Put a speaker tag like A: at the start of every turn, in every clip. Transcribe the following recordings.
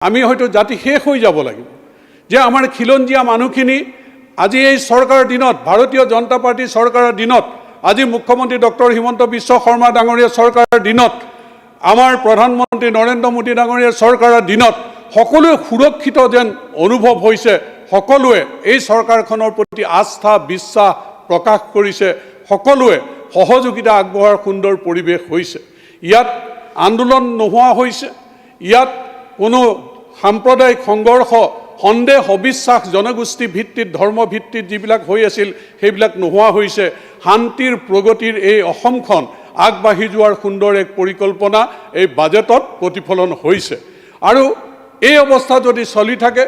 A: আমি হয়তো জাতি শেষ হৈ যাব লাগিব যে আমাৰ খিলঞ্জীয়া মানুহখিনি আজি এই চৰকাৰৰ দিনত ভাৰতীয় জনতা পাৰ্টি চৰকাৰৰ দিনত আজি মুখ্যমন্ত্ৰী ডক্টৰ হিমন্ত বিশ্ব শৰ্মা ডাঙৰীয়া চৰকাৰৰ দিনত আমাৰ প্ৰধানমন্ত্ৰী নৰেন্দ্ৰ মোদী ডাঙৰীয়া চৰকাৰৰ দিনত সকলোৱে সুৰক্ষিত যেন অনুভৱ হৈছে সকলোৱে এই চৰকাৰখনৰ প্ৰতি আস্থা বিশ্বাস প্ৰকাশ কৰিছে সকলোৱে সহযোগিতা আগবঢ়াৰ সুন্দৰ পৰিৱেশ হৈছে ইয়াত আন্দোলন নোহোৱা হৈছে ইয়াত কোনো সাম্প্ৰদায়িক সংঘৰ্ষ সন্দেহ অবিশ্বাস জনগোষ্ঠী ভিত্তিত ধৰ্ম ভিত্তিত যিবিলাক হৈ আছিল সেইবিলাক নোহোৱা হৈছে শান্তিৰ প্ৰগতিৰ এই অসমখন আগবাঢ়ি যোৱাৰ সুন্দৰ এক পৰিকল্পনা এই বাজেটত প্ৰতিফলন হৈছে আৰু এই অৱস্থা যদি চলি থাকে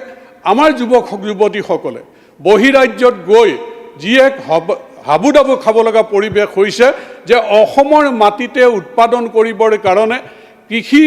A: আমাৰ যুৱক যুৱতীসকলে বহিৰাজ্যত গৈ যি এক হাবুডাবু খাব লগা পৰিৱেশ হৈছে যে অসমৰ মাটিতে উৎপাদন কৰিবৰ কাৰণে কৃষি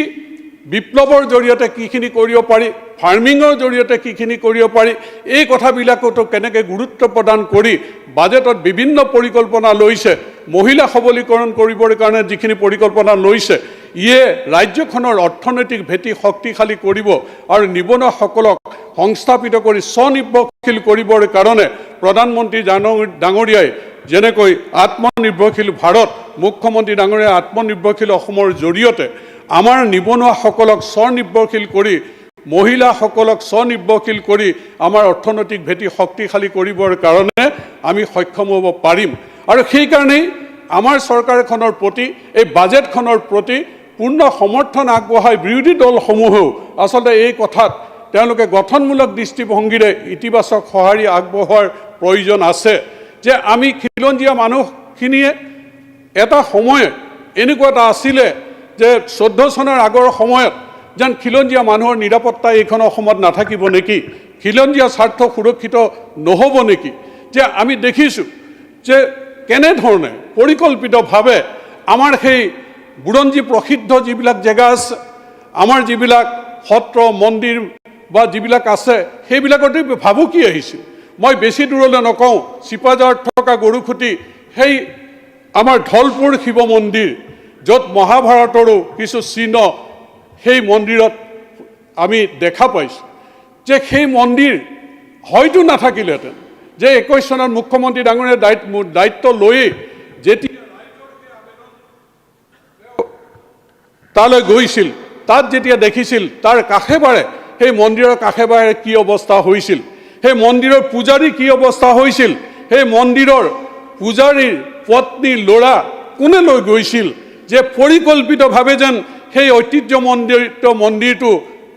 A: বিপ্লৱৰ জৰিয়তে কিখিনি কৰিব পাৰি ফাৰ্মিঙৰ জৰিয়তে কিখিনি কৰিব পাৰি এই কথাবিলাকতো কেনেকৈ গুৰুত্ব প্ৰদান কৰি বাজেটত বিভিন্ন পৰিকল্পনা লৈছে মহিলা সবলীকৰণ কৰিবৰ কাৰণে যিখিনি পৰিকল্পনা লৈছে ইয়ে ৰাজ্যখনৰ অৰ্থনৈতিক ভেটি শক্তিশালী কৰিব আৰু নিবনুৱাসকলক সংস্থাপিত কৰি স্বনিৰ্ভৰশীল কৰিবৰ কাৰণে প্ৰধানমন্ত্ৰী ডাঙৰীয়াই যেনেকৈ আত্মনিৰ্ভৰশীল ভাৰত মুখ্যমন্ত্ৰী ডাঙৰীয়াই আত্মনিৰ্ভৰশীল অসমৰ জৰিয়তে আমাৰ নিবনুৱাসকলক স্বনিৰ্ভৰশীল কৰি মহিলাসকলক স্বনিৰ্ভৰশীল কৰি আমাৰ অৰ্থনৈতিক ভেটি শক্তিশালী কৰিবৰ কাৰণে আমি সক্ষম হ'ব পাৰিম আৰু সেইকাৰণেই আমাৰ চৰকাৰখনৰ প্ৰতি এই বাজেটখনৰ প্ৰতি পূৰ্ণ সমৰ্থন আগবঢ়াই বিৰোধী দলসমূহেও আচলতে এই কথাত তেওঁলোকে গঠনমূলক দৃষ্টিভংগীৰে ইতিবাচক সঁহাৰি আগবঢ়োৱাৰ প্ৰয়োজন আছে যে আমি খিলঞ্জীয়া মানুহখিনিয়ে এটা সময় এনেকুৱা এটা আছিলে যে 14 চনৰ আগৰ সময়ত যেন খিলঞ্জীয়া মানুহৰ নিৰাপত্তা এইখন অসমত নাথাকিব নেকি খিলঞ্জীয়া স্বাৰ্থ সুৰক্ষিত নহ'ব নেকি যে আমি দেখিছোঁ যে কেনেধৰণে পৰিকল্পিতভাৱে আমাৰ সেই বুৰঞ্জী প্ৰসিদ্ধ যিবিলাক জেগা আছে আমাৰ যিবিলাক সত্ৰ মন্দিৰ বা যিবিলাক আছে সেইবিলাকতে ভাবুকি আহিছিল মই বেছি দূৰলৈ নকওঁ চিপাঝাৰত থকা গৰুখুটি সেই আমাৰ ঢলপুৰ শিৱ মন্দিৰ য'ত মহাভাৰতৰো কিছু চিহ্ন সেই মন্দিৰত আমি দেখা পাইছোঁ যে সেই মন্দিৰ হয়তো নাথাকিলেহেঁতেন যে 21 চনত মুখ্যমন্ত্ৰী ডাঙৰীয়াৰ দায়িত্ব লৈয়ে যেতিয়া তালৈ গৈছিল তাত যেতিয়া দেখিছিল তাৰ কাষে বাৰে সেই মন্দিৰৰ কাষে বাৰে কি অৱস্থা হৈছিল সেই মন্দিৰৰ পূজাৰী কি অৱস্থা হৈছিল সেই মন্দিৰৰ পূজাৰীৰ পত্নী ল'ৰা কোনে লৈ গৈছিল যে পৰিকল্পিতভাৱে যেন সেই ঐতিহ্যমণ্ডিত মন্দিৰটো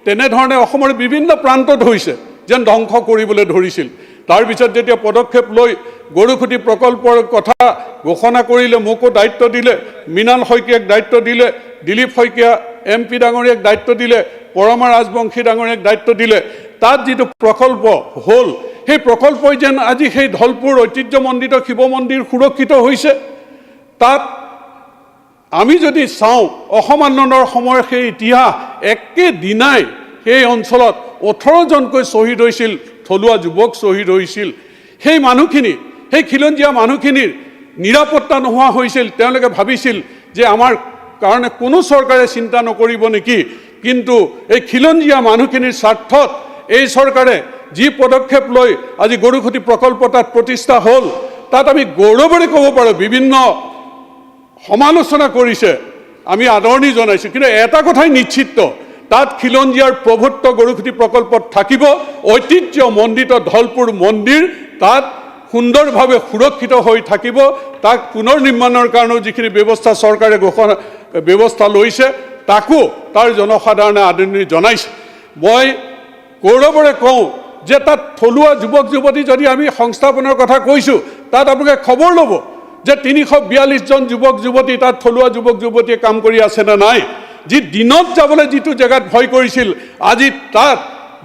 A: তেনেধৰণে অসমৰ বিভিন্ন প্ৰান্তত হৈছে যেন ধ্বংস কৰিবলৈ ধৰিছিল তাৰপিছত যেতিয়া পদক্ষেপ লৈ গৰুখুটি প্ৰকল্পৰ কথা ঘোষণা কৰিলে মোকো দায়িত্ব দিলে মৃণাল শইকীয়াক দায়িত্ব দিলে দিলীপ শইকীয়া MP ডাঙৰীয়াক দায়িত্ব দিলে পৰমা ৰাজবংশী ডাঙৰীয়াক দায়িত্ব দিলে তাত যিটো প্ৰকল্প হ'ল সেই প্ৰকল্পই যেন আজি সেই ঢলপুৰ ঐতিহ্যমণ্ডিত শিৱ মন্দিৰ সুৰক্ষিত হৈছে তাত আমি যদি চাওঁ অসম আন্দোলনৰ সময়ৰ সেই ইতিহাস একেদিনাই সেই অঞ্চলত 18 জনকৈ শ্বহীদ হৈছিল থলুৱা যুৱক শ্বহীদ হৈছিল সেই মানুহখিনি সেই খিলঞ্জীয়া মানুহখিনিৰ নিৰাপত্তা নোহোৱা হৈছিল তেওঁলোকে ভাবিছিল যে আমাৰ কাৰণে কোনো চৰকাৰে চিন্তা নকৰিব নেকি কিন্তু এই খিলঞ্জীয়া মানুহখিনিৰ স্বাৰ্থত এই চৰকাৰে যি পদক্ষেপ লৈ আজি গৰুখুটি প্ৰকল্প তাত প্ৰতিষ্ঠা হ'ল তাত আমি গৌৰৱেৰে ক'ব পাৰোঁ বিভিন্ন সমালোচনা কৰিছে আমি আদৰণি জনাইছোঁ কিন্তু এটা কথাই নিশ্চিত তাত খিলঞ্জীয়াৰ প্ৰভুত্ব গৰুখুটি প্ৰকল্পত থাকিব ঐতিহ্যমণ্ডিত ঢলপুৰ মন্দিৰ তাত সুন্দৰভাৱে সুৰক্ষিত হৈ থাকিব তাক পুনৰ নিৰ্মাণৰ কাৰণেও যিখিনি ব্যৱস্থা চৰকাৰে ব্যৱস্থা লৈছে তাকো তাৰ জনসাধাৰণে আদৰণি জনাইছে মই গৌৰৱেৰে কওঁ যে তাত থলুৱা যুৱক যুৱতী যদি আমি সংস্থাপনৰ কথা কৈছোঁ তাত আপোনালোকে খবৰ ল'ব যে 342 জন যুৱক যুৱতী তাত থলুৱা যুৱক যুৱতীয়ে কাম কৰি আছে না নাই যি দিনত যাবলৈ যিটো জেগাত ভয় কৰিছিল আজি তাত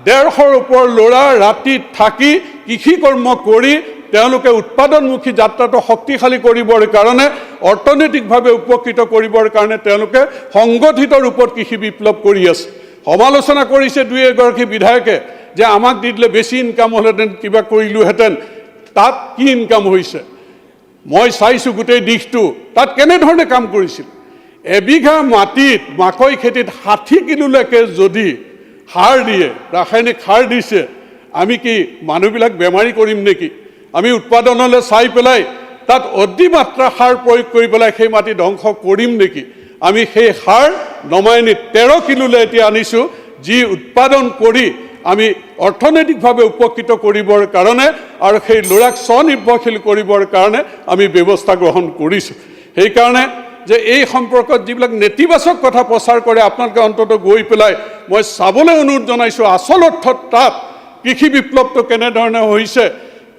A: 150ৰ ওপৰ ল'ৰা ৰাতি থাকি কৃষি কৰ্ম কৰি তেওঁলোকে উৎপাদনমুখী যাত্ৰাটো শক্তিশালী কৰিবৰ কাৰণে অৰ্থনৈতিকভাৱে উপকৃত কৰিবৰ কাৰণে তেওঁলোকে সংগঠিত ৰূপত কৃষি বিপ্লৱ কৰি আছে সমালোচনা কৰিছে দুই এগৰাকী বিধায়কে যে আমাক দিলে বেছি ইনকাম হ'লহেঁতেন কিবা কৰিলোহেঁতেন তাত কি ইনকাম হৈছে মই চাইছোঁ গোটেই দিশটো তাত কেনেধৰণে কাম কৰিছিল এবিঘা মাটিত মাকৈ খেতিত 60 কিলোলৈকে যদি সাৰ দিয়ে, ৰাসায়নিক সাৰ দিছে, আমি কি মানুহবিলাক বেমাৰী কৰিম নেকি? আমি উৎপাদনলৈ চাই পেলাই তাত অতিমাত্ৰা সাৰ প্ৰয়োগ কৰি পেলাই সেই মাটি ধ্বংস কৰিম নেকি? আমি সেই সাৰ নমাই নি 13 কিলোলৈ এতিয়া আনিছোঁ, যি উৎপাদন কৰি আমি অৰ্থনৈতিকভাৱে উপকৃত কৰিবৰ কাৰণে আৰু সেই ল'ৰাক স্বনিৰ্ভৰশীল কৰিবৰ কাৰণে আমি ব্যৱস্থা গ্ৰহণ কৰিছোঁ। সেইকাৰণে যে এই সম্পৰ্কত যিবিলাক নেতিবাচক কথা প্ৰচাৰ কৰে, আপোনালোকে অন্ততঃ গৈ পেলাই মই চাবলৈ অনুৰোধ জনাইছোঁ আচল অৰ্থত তাত কৃষি বিপ্লৱটো কেনেধৰণে হৈছে,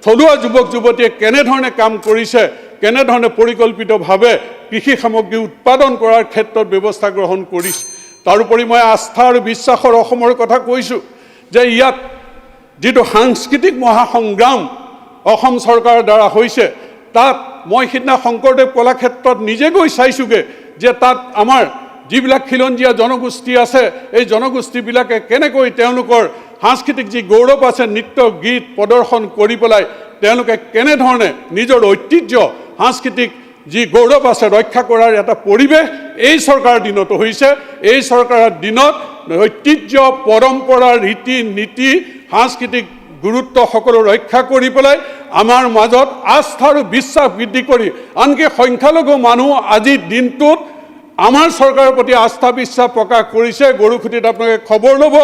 A: থলুৱা যুৱক যুৱতীয়ে কেনেধৰণে কাম কৰিছে, কেনেধৰণে পৰিকল্পিতভাৱে কৃষি সামগ্ৰী উৎপাদন কৰাৰ ক্ষেত্ৰত ব্যৱস্থা গ্ৰহণ কৰিছে। তাৰোপৰি মই আস্থা আৰু বিশ্বাসৰ অসমৰ কথা কৈছোঁ যে ইয়াত যিটো সাংস্কৃতিক মহাসংগ্ৰাম অসম চৰকাৰৰ দ্বাৰা হৈছে, তাত মই সিদিনা শংকৰদেৱ কলাক্ষেত্ৰত নিজে গৈ চাইছোঁগৈ যে তাত আমাৰ যিবিলাক খিলঞ্জীয়া জনগোষ্ঠী আছে, এই জনগোষ্ঠীবিলাকে কেনেকৈ তেওঁলোকৰ সাংস্কৃতিক যি গৌৰৱ আছে, নৃত্য গীত প্ৰদৰ্শন কৰি পেলাই তেওঁলোকে কেনেধৰণে নিজৰ ঐতিহ্য সাংস্কৃতিক যি গৌৰৱ আছে ৰক্ষা কৰাৰ এটা পৰিৱেশ এই চৰকাৰৰ দিনতো হৈছে। এই চৰকাৰৰ দিনত ঐতিহ্য, পৰম্পৰা, ৰীতি নীতি, সাংস্কৃতিক গুৰুত্ব সকলো ৰক্ষা কৰি পেলাই আমাৰ মাজত আস্থা আৰু বিশ্বাস বৃদ্ধি কৰি, আনকি সংখ্যালঘু মানুহ আজিৰ দিনটোত আমাৰ চৰকাৰৰ প্ৰতি আস্থা বিশ্বাস প্ৰকাশ কৰিছে। গৰুখুটিত আপোনালোকে খবৰ ল'ব,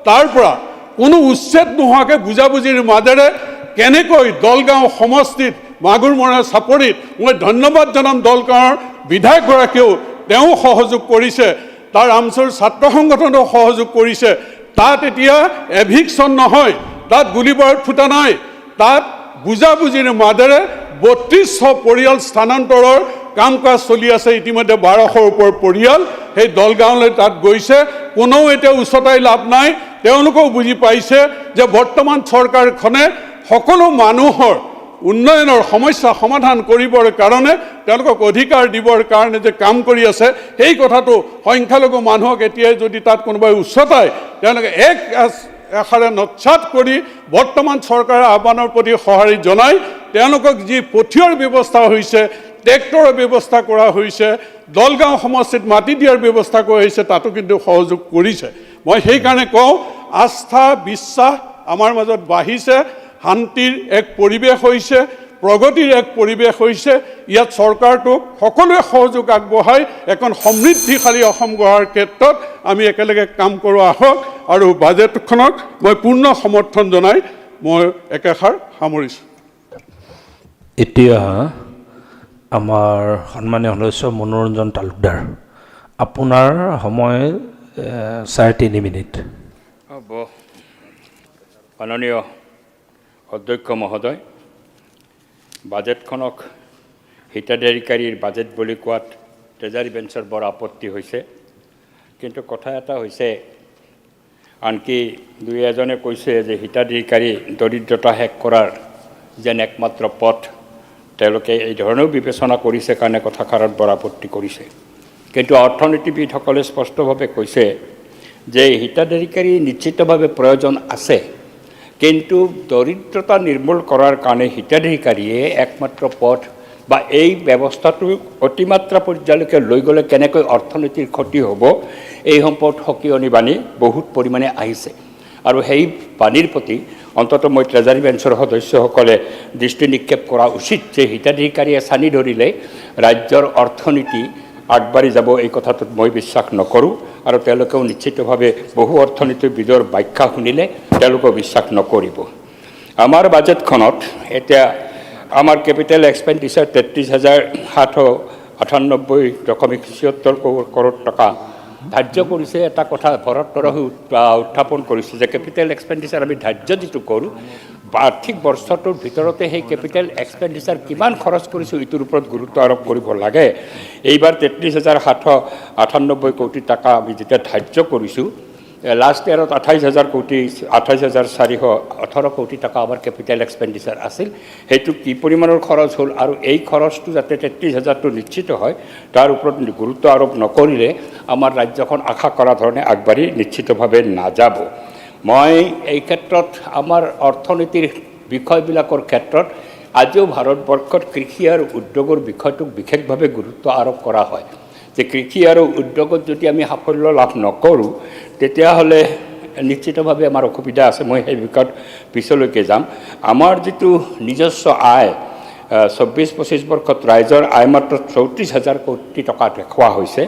A: তাৰ পৰা কোনো উচ্ছেদ নোহোৱাকৈ বুজাবুজিৰ মাজেৰে কেনেকৈ দলগাঁও সমষ্টিত মাগুৰমৰা চাপৰিত মই ধন্যবাদ জনাম দলগাঁৱৰ বিধায়কগৰাকীয়েও তেওঁ সহযোগ কৰিছে, তাৰ আমচুৰ ছাত্ৰ সংগঠনেও সহযোগ কৰিছে। তাত এতিয়া এভিকশ্যন নহয়, তাত গুলীবাৰুদ ফুটা নাই, তাত বুজাবুজিৰ মাজেৰে 3200 পৰিয়াল স্থানান্তৰৰ কাম কাজ চলি আছে। ইতিমধ্যে 1200ৰ ওপৰ পৰিয়াল সেই দলগাঁৱলৈ তাত গৈছে। কোনেও এতিয়া উচতাই লাভ নাই, তেওঁলোকেও বুজি পাইছে যে বৰ্তমান চৰকাৰখনে সকলো মানুহৰ উন্নয়নৰ সমস্যা সমাধান কৰিবৰ কাৰণে, তেওঁলোকক অধিকাৰ দিবৰ কাৰণে যে কাম কৰি আছে, সেই কথাটো সংখ্যালঘু মানুহক এতিয়াই যদি তাত কোনোবাই উচতাই, তেওঁলোকে এক এষাৰে নৎসাত কৰি বৰ্তমান চৰকাৰৰ আহ্বানৰ প্ৰতি সঁহাৰি জনাই তেওঁলোকক যি পঠিওৱাৰ ব্যৱস্থা হৈছে, ট্ৰেক্টৰৰ ব্যৱস্থা কৰা হৈছে, দলগাঁও সমষ্টিত মাটি দিয়াৰ ব্যৱস্থা কৰা হৈছে, তাতো কিন্তু সহযোগ কৰিছে। মই সেইকাৰণে কওঁ আস্থা বিশ্বাস আমাৰ মাজত বাঢ়িছে, শান্তিৰ এক পৰিৱেশ হৈছে, প্ৰগতিৰ এক পৰিৱেশ হৈছে। ইয়াত চৰকাৰটোক সকলোৱে সহযোগ আগবঢ়াই এখন সমৃদ্ধিশালী অসম গঢ়াৰ ক্ষেত্ৰত আমি একেলগে কাম কৰোঁ আহক। আৰু বাজেটখনক মই পূৰ্ণ সমৰ্থন জনাই মই একেষাৰ সামৰিছোঁ।
B: এতিয়া আমাৰ সন্মানীয় সদস্য মনোৰঞ্জন তালুকদাৰ, আপোনাৰ সময় 3.5 মিনিট।
C: হ'ব। মাননীয় অধ্যক্ষ মহোদয়, বাজেটখনক হিতাধিকাৰীৰ বাজেট বুলি কোৱাত ট্ৰেজাৰী বেঞ্চৰ বৰ আপত্তি হৈছে, কিন্তু কথা এটা হৈছে, আনকি দুই এজনে কৈছে যে হিতাধিকাৰী দৰিদ্ৰতা শেষ কৰাৰ যেন একমাত্ৰ পথ, তেওঁলোকে এই ধৰণেও বিবেচনা কৰিছে কাৰণে কথাষাৰত বৰ আপত্তি কৰিছে। কিন্তু অৰ্থনীতিবিদসকলে স্পষ্টভাৱে কৈছে যে হিতাধিকাৰী নিশ্চিতভাৱে প্ৰয়োজন আছে, কিন্তু দৰিদ্ৰতা নিৰ্মূল কৰাৰ কাৰণে হিতাধিকাৰীয়ে একমাত্ৰ পথ বা এই ব্যৱস্থাটো অতিমাত্ৰা পৰ্যায়লৈকে লৈ গ'লে কেনেকৈ অৰ্থনীতিৰ ক্ষতি হ'ব, এই সম্পৰ্কত সকিয়নি বাণী বহুত পৰিমাণে আহিছে। আৰু সেই বাণীৰ প্ৰতি অন্ততঃ মই ট্ৰেজাৰী বেঞ্চৰ সদস্যসকলে দৃষ্টি নিক্ষেপ কৰা উচিত যে হিতাধিকাৰীয়ে চানি ধৰিলে ৰাজ্যৰ অৰ্থনীতি আগবাঢ়ি যাব, এই কথাটোত মই বিশ্বাস নকৰোঁ। আৰু তেওঁলোকেও নিশ্চিতভাৱে বহু অৰ্থনীতিবিদৰ ব্যাখ্যা শুনিলে তেওঁলোকেও বিশ্বাস নকৰিব। আমাৰ বাজেটখনত এতিয়া আমাৰ কেপিটেল এক্সপেণ্ডিচাৰ 33,798.76 কৰোৰ টকা ধাৰ্য কৰিছে। এটা কথা ভৰত তৰহি উত্থাপন কৰিছে যে কেপিটেল এক্সপেণ্ডিচাৰ আমি ধাৰ্য যিটো কৰোঁ, আৰ্থিক বৰ্ষটোৰ ভিতৰতে সেই কেপিটেল এক্সপেণ্ডিচাৰ কিমান খৰচ কৰিছোঁ ইটোৰ ওপৰত গুৰুত্ব আৰোপ কৰিব লাগে। এইবাৰ 33,798 কোটি টকা আমি যেতিয়া ধাৰ্য কৰিছোঁ, লাষ্ট ইয়াৰত 28,418 কোটি টকা আমাৰ কেপিটেল এক্সপেণ্ডিচাৰ আছিল। সেইটো কি পৰিমাণৰ খৰচ হ'ল আৰু এই খৰচটো যাতে 33,000টো নিশ্চিত হয় তাৰ ওপৰত গুৰুত্ব আৰোপ নকৰিলে আমাৰ ৰাজ্যখন আশা কৰা ধৰণে আগবাঢ়ি নিশ্চিতভাৱে নাযাব। মই এই ক্ষেত্ৰত আমাৰ অৰ্থনীতিৰ বিষয়বিলাকৰ ক্ষেত্ৰত আজিও ভাৰতবৰ্ষত কৃষি আৰু উদ্যোগৰ বিষয়টোক বিশেষভাৱে গুৰুত্ব আৰোপ কৰা হয় যে কৃষি আৰু উদ্যোগত যদি আমি সাফল্য লাভ নকৰোঁ তেতিয়াহ'লে নিশ্চিতভাৱে আমাৰ অসুবিধা আছে মই সেই বিষয়ত পিছলৈকে যাম আমাৰ যিটো নিজস্ব আয় 24-25 বৰ্ষত ৰাইজৰ আয় মাত্ৰ 34,000 কোটি টকা দেখুওৱা হৈছে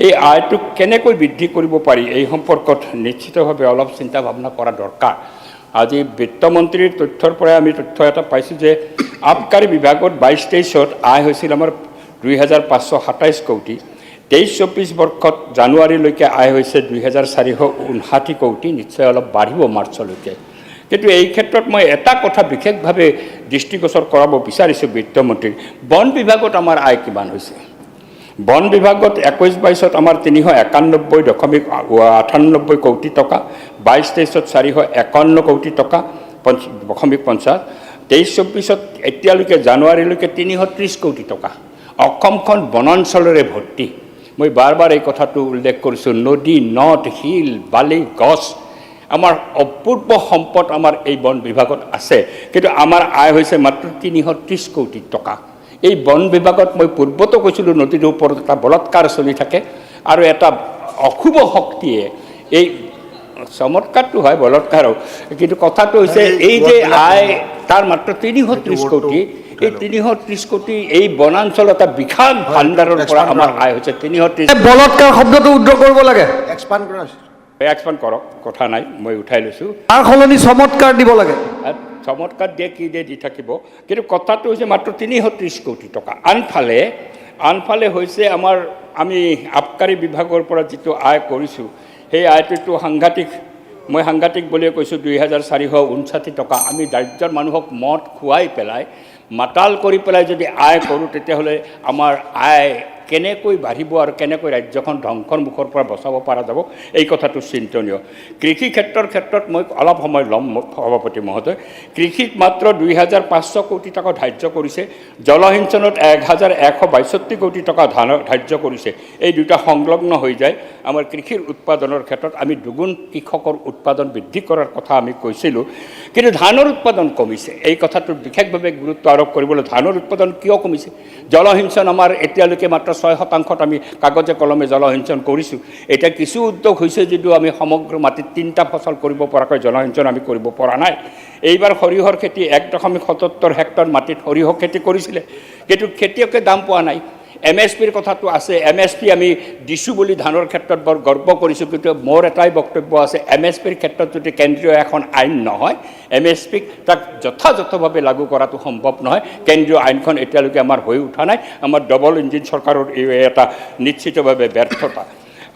C: এই আয়টো কেনেকৈ বৃদ্ধি কৰিব পাৰি এই সম্পৰ্কত নিশ্চিতভাৱে অলপ চিন্তা ভাৱনা কৰা দৰকাৰ আজি বিত্তমন্ত্ৰীৰ তথ্যৰ পৰা আমি তথ্য এটা পাইছোঁ যে আবকাৰী বিভাগত 22-23ত আয় হৈছিল আমাৰ 2,527 কোটি 23-24 বৰ্ষত জানুৱাৰীলৈকে আয় হৈছে 2,459 কোটি নিশ্চয় অলপ বাঢ়িব মাৰ্চলৈকে কিন্তু এই ক্ষেত্ৰত মই এটা কথা বিশেষভাৱে দৃষ্টিগোচৰ কৰাব বিচাৰিছোঁ বিত্তমন্ত্ৰীৰ বন বিভাগত আমাৰ আয় কিমান হৈছে বন বিভাগত 21-22ত আমাৰ 391.98 কোটি টকা 22-23ত 451 কোটি টকা 50 23-24ত এতিয়ালৈকে জানুৱাৰীলৈকে 330 কোটি টকা অসমখন বনাঞ্চলেৰে ভৰ্তি মই বাৰ এই কথাটো উল্লেখ কৰিছোঁ নদী নদ শিল বালি গছ আমাৰ অপূৰ্ব সম্পদ আমাৰ এই বন বিভাগত আছে কিন্তু আমাৰ আয় হৈছে মাত্ৰ 330 কোটি টকা এই বন বিভাগত মই পূৰ্বতো কৈছিলোঁ নদীৰ ওপৰত এটা বলৎকাৰ চলি থাকে আৰু এটা অশুভ শক্তিয়ে এই চমৎকাৰটো হয় বলৎকাৰো কিন্তু কথাটো হৈছে এই যে আয় তাৰ মাত্ৰ 330 কোটি এই 330 কোটি এই বনাঞ্চল এটা বিশাল ভাণ্ডাৰৰ পৰা আমাৰ আয় হৈছে 330
D: বলৎকাৰ শব্দটো উদ্ধাৰ কৰিব লাগে
C: এক্সপান্ড কৰক কথা নাই মই উঠাই লৈছোঁ
D: তাৰ সলনি চমৎকাৰ দিব লাগে
C: চমৎকাৰ দিয়ে কি দিয়ে দি থাকিব কিন্তু কথাটো হৈছে মাত্ৰ 330 কোটি টকা আনফালে হৈছে আমাৰ আমি আবকাৰী বিভাগৰ পৰা যিটো আয় কৰিছোঁ সেই আয়টো সাংঘাতিক বুলিয়ে কৈছোঁ 2,459 টকা আমি ৰাজ্যৰ মানুহক মদ খুৱাই পেলাই মাতাল কৰি পেলাই যদি আয় কৰোঁ তেতিয়াহ'লে আমাৰ আয় কেনেকৈ বাঢ়িব আৰু কেনেকৈ ৰাজ্যখন ধ্বংসৰ মুখৰ পৰা বচাব পৰা যাব এই কথাটো চিন্তনীয় কৃষি ক্ষেত্ৰত মই অলপ সময় ল'ম সভাপতি মহোদয় কৃষিত মাত্ৰ 2,500 কোটি টকা ধাৰ্য কৰিছে জলসিঞ্চনত 1,162 কোটি টকা ধাৰ্য কৰিছে এই দুটা সংলগ্ন হৈ যায় আমাৰ কৃষিৰ উৎপাদনৰ ক্ষেত্ৰত আমি দুগুণ কৃষকৰ উৎপাদন বৃদ্ধি কৰাৰ কথা আমি কৈছিলোঁ কিন্তু ধানৰ উৎপাদন কমিছে এই কথাটোত বিশেষভাৱে গুৰুত্ব আৰোপ কৰিবলৈ ধানৰ উৎপাদন কিয় কমিছে জলসিঞ্চন আমাৰ এতিয়ালৈকে মাত্ৰ 6% আমি কাগজে কলমে জলসিঞ্চন কৰিছোঁ এতিয়া কিছু উদ্যোগ হৈছে যদিও আমি সমগ্ৰ মাটিত 3টা ফচল কৰিব পৰাকৈ জলসিঞ্চন আমি কৰিব পৰা নাই এইবাৰ সৰিয়হৰ খেতি 1.77 হেক্টৰ মাটিত সৰিয়হ খেতি কৰিছিলে কিন্তু খেতিয়কে দাম পোৱা নাই MSPৰ কথাটো আছে MSP আমি দিছোঁ বুলি ধানৰ ক্ষেত্ৰত বৰ গৰ্ব কৰিছোঁ কিন্তু মোৰ এটাই বক্তব্য আছে MSPৰ ক্ষেত্ৰত যদি কেন্দ্ৰীয় এখন আইন নহয় MSPক তাক যথাযথভাৱে লাগু কৰাটো সম্ভৱ নহয় কেন্দ্ৰীয় আইনখন এতিয়ালৈকে আমাৰ হৈ উঠা নাই আমাৰ ডবল ইঞ্জিন চৰকাৰৰ এটা নিশ্চিতভাৱে ব্যৰ্থতা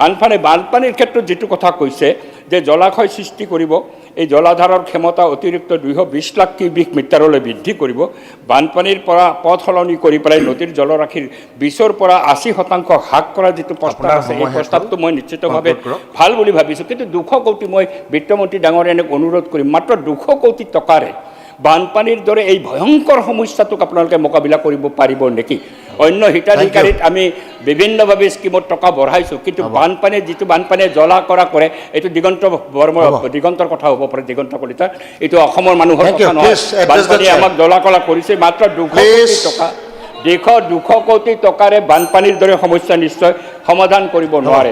C: আনফালে বানপানীৰ ক্ষেত্ৰত যেটো কথা কৈছে যে জলাশয় সৃষ্টি কৰিব এই জলাধাৰৰ ক্ষমতা অতিৰিক্ত 220 লাখ কিউবিক মিটাৰলৈ বৃদ্ধি কৰিব বানপানীৰ পৰা পথ সলনি কৰি পেলাই নদীৰ জলৰাশিৰ 20ৰ পৰা 80% হ্ৰাস কৰা যেটো প্ৰস্তাৱ আছে এই প্ৰস্তাৱটো মই নিশ্চিতভাৱে ভাল বুলি ভাবিছোঁ কিন্তু 200 কোটি মই বিত্তমন্ত্ৰী ডাঙৰীয়াক অনুৰোধ কৰিম মাত্ৰ 200 কোটি টকাৰে বানপানীৰ দৰে এই ভয়ংকৰ সমস্যাটোক আপোনালোকে মোকাবিলা কৰিব পাৰিব নেকি অন্য হিতাধিকাৰীত আমি বিভিন্নভাৱে স্কিমত টকা বঢ়াইছোঁ কিন্তু বানপানী যিটো বানপানীয়ে জ্বলা কৰা কৰে এইটো দিগন্তৰ কথা হ'ব পাৰে দিগন্ত কলিতা এইটো অসমৰ মানুহৰ কথা নহয় বানপানীয়ে আমাক জ্বলা কলা কৰিছে মাত্ৰ 200 কোটি টকা 200 কোটি টকাৰে বানপানীৰ দৰে সমস্যা নিশ্চয় সমাধান কৰিব নোৱাৰে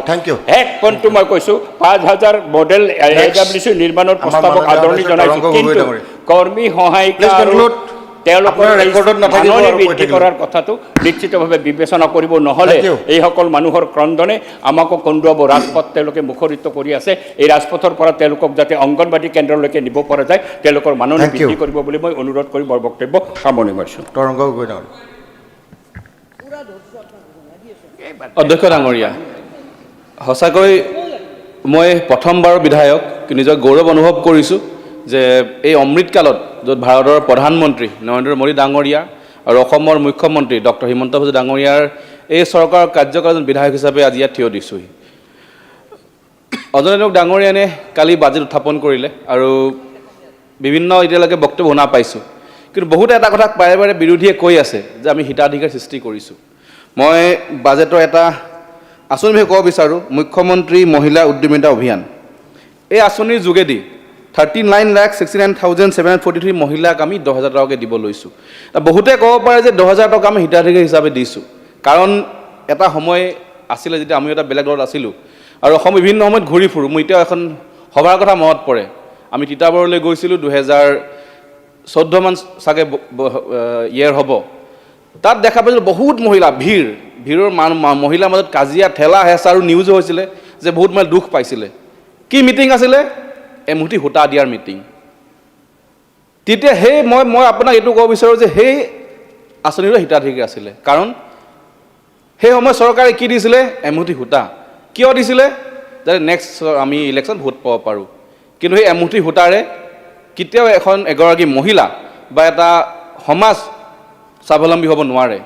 C: এক পইণ্টটো মই কৈছোঁ 5,000 মডেল AWC নিৰ্মাণৰ প্ৰস্তাৱক আদৰণি জনাইছোঁ কিন্তু কৰ্মী সহায়িকা তেওঁলোকৰ ৰেকৰ্ডত নাথাকিব বৃদ্ধি কৰাৰ কথাটো নিশ্চিতভাৱে বিবেচনা কৰিব নহ'লে এইসকল মানুহৰ ক্ৰন্দনে আমাকো কন্দুৱাব ৰাজপথ তেওঁলোকে মুখৰিত কৰি আছে এই ৰাজপথৰ পৰা তেওঁলোকক যাতে অংগনবাদী কেন্দ্ৰলৈকে নিব পৰা যায় তেওঁলোকৰ মাননি বৃদ্ধি কৰিব বুলি মই অনুৰোধ কৰি বৰ বক্তব্য সামৰণি মাৰিছোঁ
E: অধ্যক্ষ ডাঙৰীয়া সঁচাকৈ মই প্ৰথমবাৰৰ বিধায়ক নিজৰ গৌৰৱ অনুভৱ কৰিছোঁ যে এই অমৃতকালত য'ত ভাৰতৰ প্ৰধানমন্ত্ৰী নৰেন্দ্ৰ মোদী ডাঙৰীয়া আৰু অসমৰ মুখ্যমন্ত্ৰী ডক্টৰ হিমন্ত বিশ্ব ডাঙৰীয়াৰ এই চৰকাৰৰ কাৰ্যকালত বিধায়ক হিচাপে আজি ইয়াত থিয় দিছোঁহি অজনেক ডাঙৰীয়ানে কালি বাজেট উত্থাপন কৰিলে আৰু বিভিন্ন এতিয়ালৈকে বক্তব্য শুনা পাইছোঁ কিন্তু বহুতে এটা কথা বাৰে বাৰে বিৰোধীয়ে কৈ আছে যে আমি হিতাধিকাৰ সৃষ্টি কৰিছোঁ মই বাজেটৰ এটা আঁচনিৰ বিষয়ে ক'ব বিচাৰোঁ মুখ্যমন্ত্ৰী মহিলা উদ্যমিতা অভিযান এই আঁচনিৰ যোগেদি 39,69,743 মহিলাক আমি 10,000 টকাকৈ দিব লৈছোঁ বহুতে ক'ব পাৰে যে 10,000 টকা আমি হিতাধিকাৰী হিচাপে দিছোঁ কাৰণ এটা সময় আছিলে যেতিয়া আমি এটা বেলেগ দলত আছিলোঁ আৰু অসম বিভিন্ন সময়ত ঘূৰি ফুৰোঁ মই এতিয়াও এখন সভাৰ কথা মনত পৰে আমি তিতাবৰলৈ গৈছিলোঁ 2014 মান চাগে ইয়েৰ হ'ব তাত দেখা পাইছিলোঁ বহুত মহিলা ভিৰৰ মহিলাৰ মাজত কাজিয়া ঠেলা হেঁচা আৰু নিউজো হৈছিলে যে বহুত মানে দুখ পাইছিলে কি মিটিং আছিলে এমুঠি সূতা দিয়াৰ মিটিং তেতিয়া সেই মই আপোনাক এইটো ক'ব বিচাৰোঁ যে সেই আঁচনিৰো হিতাধিকাৰী আছিলে কাৰণ সেই সময় চৰকাৰে কি দিছিলে এমুঠি সূতা কিয় দিছিলে যাতে নেক্সট আমি ইলেকশ্যন ভোট পাব পাৰোঁ কিন্তু সেই এমুঠি সূতাৰে কেতিয়াও এগৰাকী মহিলা বা এটা সমাজ স্বাৱলম্বী হ'ব নোৱাৰে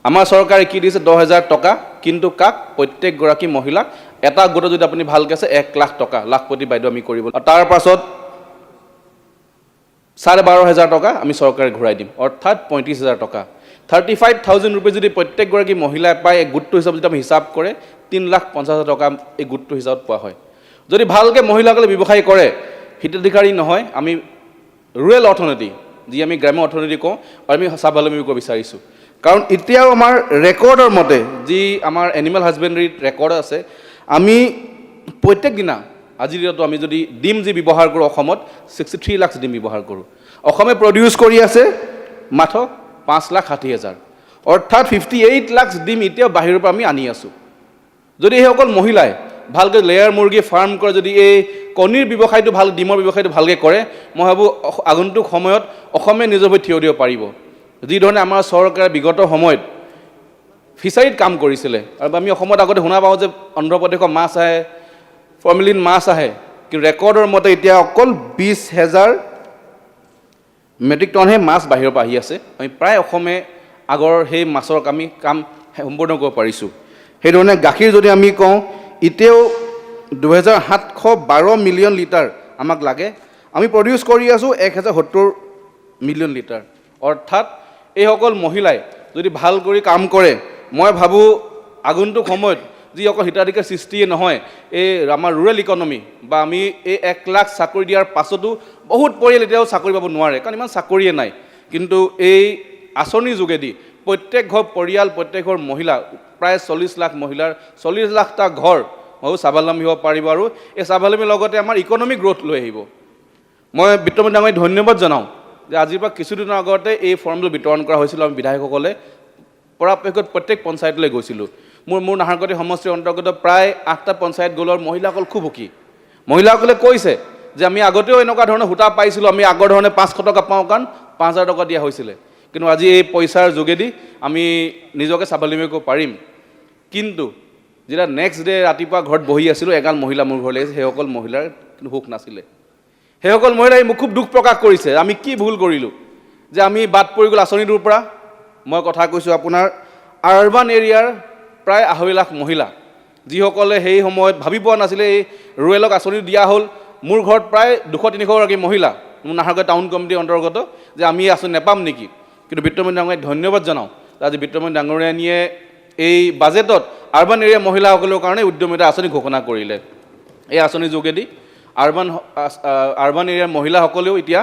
E: আমাৰ চৰকাৰে কি দিছে 10,000 টকা কিন্তু কাক প্ৰত্যেকগৰাকী মহিলাক এটা গোটত যদি আপুনি ভালকৈ আছে 1 লাখ টকা লাখপতি বাইদেউ আমি কৰিব তাৰ পাছত 12,500 টকা আমি চৰকাৰে ঘূৰাই দিম অৰ্থাৎ 35,000 টকা 35,000 ৰুপিজ যদি প্ৰত্যেকগৰাকী মহিলাই পায় এই গোটটো হিচাপত যদি আমি হিচাপ কৰে 3,50,000 টকা এই গোটটো হিচাপত পোৱা হয় যদি ভালকৈ মহিলাসকলে ব্যৱসায় কৰে হিতাধিকাৰী নহয় আমি ৰুৰেল অৰ্থনীতি যি আমি গ্ৰাম্য অৰ্থনীতি কওঁ আৰু আমি স্বাৱলম্বী কৰিব বিচাৰিছোঁ কাৰণ এতিয়াও আমাৰ ৰেকৰ্ডৰ মতে যি আমাৰ এনিমেল হাজবেণ্ডাৰীত ৰেকৰ্ড আছে আমি প্ৰত্যেক দিনা আজিৰ দিনতো আমি যদি ডিম যি ব্যৱহাৰ কৰোঁ অসমত 63 লাখ ডিম ব্যৱহাৰ কৰোঁ অসমে প্ৰডিউচ কৰি আছে মাত্ৰ 5,60,000 অৰ্থাৎ 58 লাখ ডিম এতিয়াও বাহিৰৰ পৰা আমি আনি আছোঁ যদি সেইসকল মহিলাই ভালকৈ লেয়াৰ মুৰ্গী ফাৰ্ম কৰে যদি এই কণীৰ ব্যৱসায়টো ভাল ডিমৰ ব্যৱসায়টো ভালকৈ কৰে মই ভাবোঁ আগন্তুক সময়ত অসমে নিজৰ ভৰিত থিয় দিব পাৰিব যিধৰণে আমাৰ চৰকাৰে বিগত সময়ত ফিচাৰীত কাম কৰিছিলে আৰু আমি অসমত আগতে শুনা পাওঁ যে অন্ধ্ৰপ্ৰদেশৰ মাছ আহে ফৰ্মেলিন মাছ আহে কিন্তু ৰেকৰ্ডৰ মতে এতিয়া অকল 20,000 মেট্ৰিক টনহে মাছ বাহিৰৰ পৰা আহি আছে আমি প্ৰায় অসমে আগৰ সেই মাছৰ কাম সম্পূৰ্ণ কৰিব পাৰিছোঁ সেইধৰণে গাখীৰ যদি আমি কওঁ এতিয়াও 2,712 মিলিয়ন লিটাৰ আমাক লাগে আমি প্ৰডিউচ কৰি আছোঁ 1,070 মিলিয়ন লিটাৰ অৰ্থাৎ এইসকল মহিলাই যদি ভাল কৰি কাম কৰে মই ভাবোঁ আগন্তুক সময়ত যি অকল হিতাধিকাৰ সৃষ্টিয়ে নহয় এই আমাৰ ৰুৰেল ইকনমি বা আমি এই 1 লাখ চাকৰি দিয়াৰ পাছতো বহুত পৰিয়াল এতিয়াও চাকৰি পাব নোৱাৰে কাৰণ ইমান চাকৰিয়ে নাই কিন্তু এই আঁচনিৰ যোগেদি প্ৰত্যেক ঘৰ পৰিয়াল প্ৰত্যেক ঘৰ মহিলা প্ৰায় 40 লাখ মহিলাৰ 40 লাখটা ঘৰ বহু স্বাৱলম্বী হ'ব পাৰিব আৰু এই স্বাৱলম্বীৰ লগতে আমাৰ ইকনমিক গ্ৰ'থ লৈ আহিব মই বিত্তমন্ত্ৰী ডাঙৰীক ধন্যবাদ জনাওঁ যে আজিৰ পৰা কিছুদিনৰ আগতে এই ফৰ্মটো বিতৰণ কৰা হৈছিল আমি বিধায়কসকলে পৰাপক্ষত প্ৰত্যেক পঞ্চায়তলৈ গৈছিলোঁ মোৰ নাহৰকটী সমষ্টিৰ অন্তৰ্গত প্ৰায় 8টা পঞ্চায়ত গ'লৰ মহিলাসকল খুব সুখী মহিলাসকলে কৈছে যে আমি আগতেও এনেকুৱা ধৰণৰ সূতা পাইছিলোঁ আমি আগৰ ধৰণে 500 টকা পাওঁ কাৰণ 5,000 টকা দিয়া হৈছিলে কিন্তু আজি এই পইচাৰ যোগেদি আমি নিজকে স্বাৱলম্বী কৰিব পাৰিম কিন্তু যেতিয়া নেক্সট ডে ৰাতিপুৱা ঘৰত বহি আছিলোঁ এগাল মহিলা মোৰ ঘৰলৈ আহিছে সেইসকল মহিলাৰ কিন্তু সুখ নাছিলে সেইসকল মহিলাই মোক খুব দুখ প্ৰকাশ কৰিছে আমি কি ভুল কৰিলোঁ যে আমি বাদ পৰি গ'ল আঁচনিটোৰ পৰা মই কথা কৈছোঁ আপোনাৰ আৰবান এৰিয়াৰ প্ৰায় 2.5 লাখ মহিলা যিসকলে সেই সময়ত ভাবি পোৱা নাছিলে এই ৰুৰেলক আঁচনি দিয়া হ'ল মোৰ ঘৰত প্ৰায় 200-300 গৰাকী মহিলা মোৰ নাহৰকটী টাউন কমিটিৰ অন্তৰ্গত যে আমি আঁচনি নাপাম নেকি কিন্তু বিত্তমন্ত্ৰী ডাঙৰীয়াক ধন্যবাদ জনাওঁ আজি বিত্তমন্ত্ৰী ডাঙৰীয়ানীয়ে এই বাজেটত আৰবান এৰিয়া মহিলাসকলৰ কাৰণে উদ্যমিতা আঁচনি ঘোষণা কৰিলে এই আঁচনিৰ যোগেদি আৰবান এৰিয়াৰ মহিলাসকলেও এতিয়া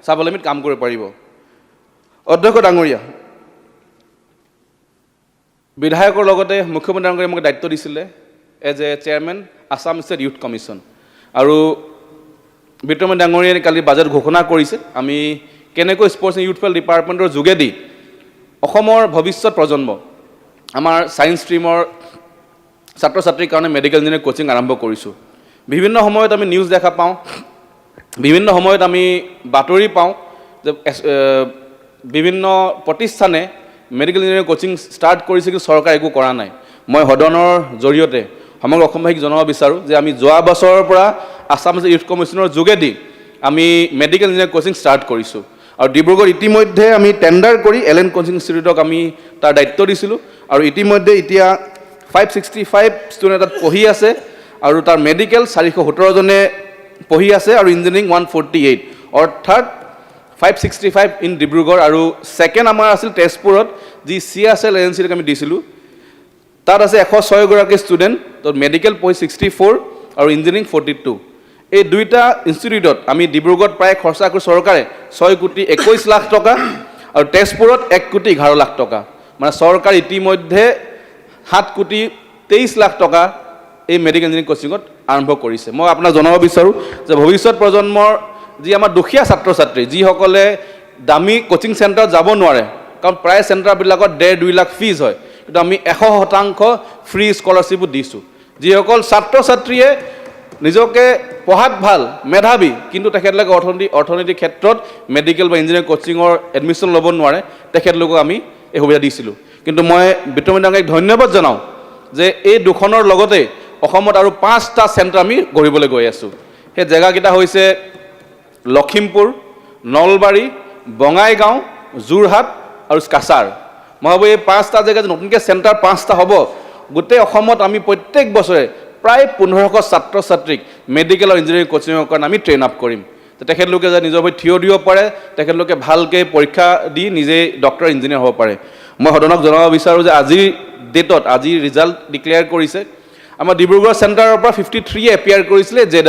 E: স্বাৱলম্বীত কাম কৰিব পাৰিব অধ্যক্ষ ডাঙৰীয়া বিধায়কৰ লগতে মুখ্যমন্ত্ৰী ডাঙৰীয়াই মোক দায়িত্ব দিছিলে as a chairman Assam state youth commission আৰু বিত্তমন্ত্ৰী ডাঙৰীয়াই কালি বাজেট ঘোষণা কৰিছে আমি কেনেকৈ স্পৰ্টছ এণ্ড ইউথ ৱেলফেয়াৰ ডিপাৰ্টমেণ্টৰ যোগেদি অসমৰ ভৱিষ্যত প্ৰজন্ম আমাৰ ছায়েন্স ষ্ট্ৰীমৰ ছাত্ৰ ছাত্ৰীৰ কাৰণে মেডিকেল ইঞ্জিনিয়াৰিং কোচিং আৰম্ভ কৰিছোঁ বিভিন্ন সময়ত আমি নিউজ দেখা পাওঁ বিভিন্ন সময়ত আমি বাতৰি পাওঁ যে বিভিন্ন প্ৰতিষ্ঠানে মেডিকেল ইঞ্জিনিয়াৰিং কোচিং ষ্টাৰ্ট কৰিছে কিন্তু চৰকাৰে একো কৰা নাই মই সদনৰ জৰিয়তে সমগ্ৰ অসমবাসীক জনাব বিচাৰোঁ যে আমি যোৱা বছৰৰ পৰা আছাম ইউথ কমিশ্যনৰ যোগেদি আমি মেডিকেল ইঞ্জিনিয়াৰিং কোচিং ষ্টাৰ্ট কৰিছোঁ আৰু ডিব্ৰুগড় ইতিমধ্যে আমি টেণ্ডাৰ কৰি এলেন কোচিং ইনষ্টিটিউটক আমি তাৰ দায়িত্ব দিছিলোঁ আৰু ইতিমধ্যে এতিয়া 565 ষ্টুডেণ্ট তাত পঢ়ি আছে আৰু তাৰ মেডিকেল 417জনে পঢ়ি আছে আৰু ইঞ্জিনিয়াৰিং 148 অৰ্থাৎ 565 ইন ডিব্ৰুগড় আৰু ছেকেণ্ড আমাৰ আছিল তেজপুৰত যি CSL এজেঞ্চিক আমি দিছিলোঁ তাত আছে 106 গৰাকী ষ্টুডেণ্ট তো মেডিকেল পঢ়ি 64 আৰু ইঞ্জিনিয়াৰিং 42 এই দুইটা ইনষ্টিটিউটত আমি ডিব্ৰুগড়ত প্ৰায় খৰচা কৰি চৰকাৰে 6,21 লাখ টকা আৰু তেজপুৰত 1,11 লাখ টকা মানে চৰকাৰ ইতিমধ্যে 7,23 লাখ টকা এই মেডিকেল ইঞ্জিনিয়াৰিং কোচিঙত আৰম্ভ কৰিছে মই আপোনাক জনাব বিচাৰোঁ যে ভৱিষ্যত প্ৰজন্মৰ যি আমাৰ দুখীয়া ছাত্ৰ ছাত্ৰী যিসকলে দামী কোচিং চেণ্টাৰত যাব নোৱাৰে কাৰণ প্ৰায় চেণ্টাৰবিলাকত 1.5-2 লাখ ফিজ হয় কিন্তু আমি 100% ফ্ৰী স্কলাৰশ্বিপো দিছোঁ যিসকল ছাত্ৰ ছাত্ৰীয়ে নিজকে পঢ়াত ভাল মেধাৱী কিন্তু তেখেতলোকে অৰ্থনৈতিক ক্ষেত্ৰত মেডিকেল বা ইঞ্জিনিয়াৰিং কোচিঙৰ এডমিশ্যন ল'ব নোৱাৰে তেখেতলোকক আমি এই সুবিধা দিছিলোঁ কিন্তু মই বিত্তমন্ত্ৰী ডাঙৰীয়াক ধন্যবাদ জনাওঁ যে এই দুখনৰ লগতে অসমত আৰু 5টা চেণ্টাৰ আমি গঢ়িবলৈ গৈ আছোঁ সেই জেগাকেইটা হৈছে লখিমপুৰ নলবাৰী বঙাইগাঁও যোৰহাট আৰু কাছাৰ মই ভাবোঁ এই 5টা জেগাত নতুনকৈ চেণ্টাৰ 5টা হ'ব গোটেই অসমত আমি প্ৰত্যেক বছৰে প্ৰায় 1500 ছাত্ৰ ছাত্ৰীক মেডিকেল আৰু ইঞ্জিনিয়াৰিং কোচিঙৰ কাৰণে আমি ট্ৰেইন আপ কৰিম তেখেতলোকে যে নিজৰ ভৰিত থিয় দিব পাৰে তেখেতলোকে ভালকৈ পৰীক্ষা দি নিজেই ডক্টৰ ইঞ্জিনিয়াৰ হ'ব পাৰে মই সদনক জনাব বিচাৰোঁ যে আজিৰ ডেটত আজি ৰিজাল্ট ডিক্লেয়াৰ কৰিছে আমাৰ ডিব্ৰুগড় চেণ্টাৰৰ পৰা 53 এপিয়াৰ কৰিছিলে JEE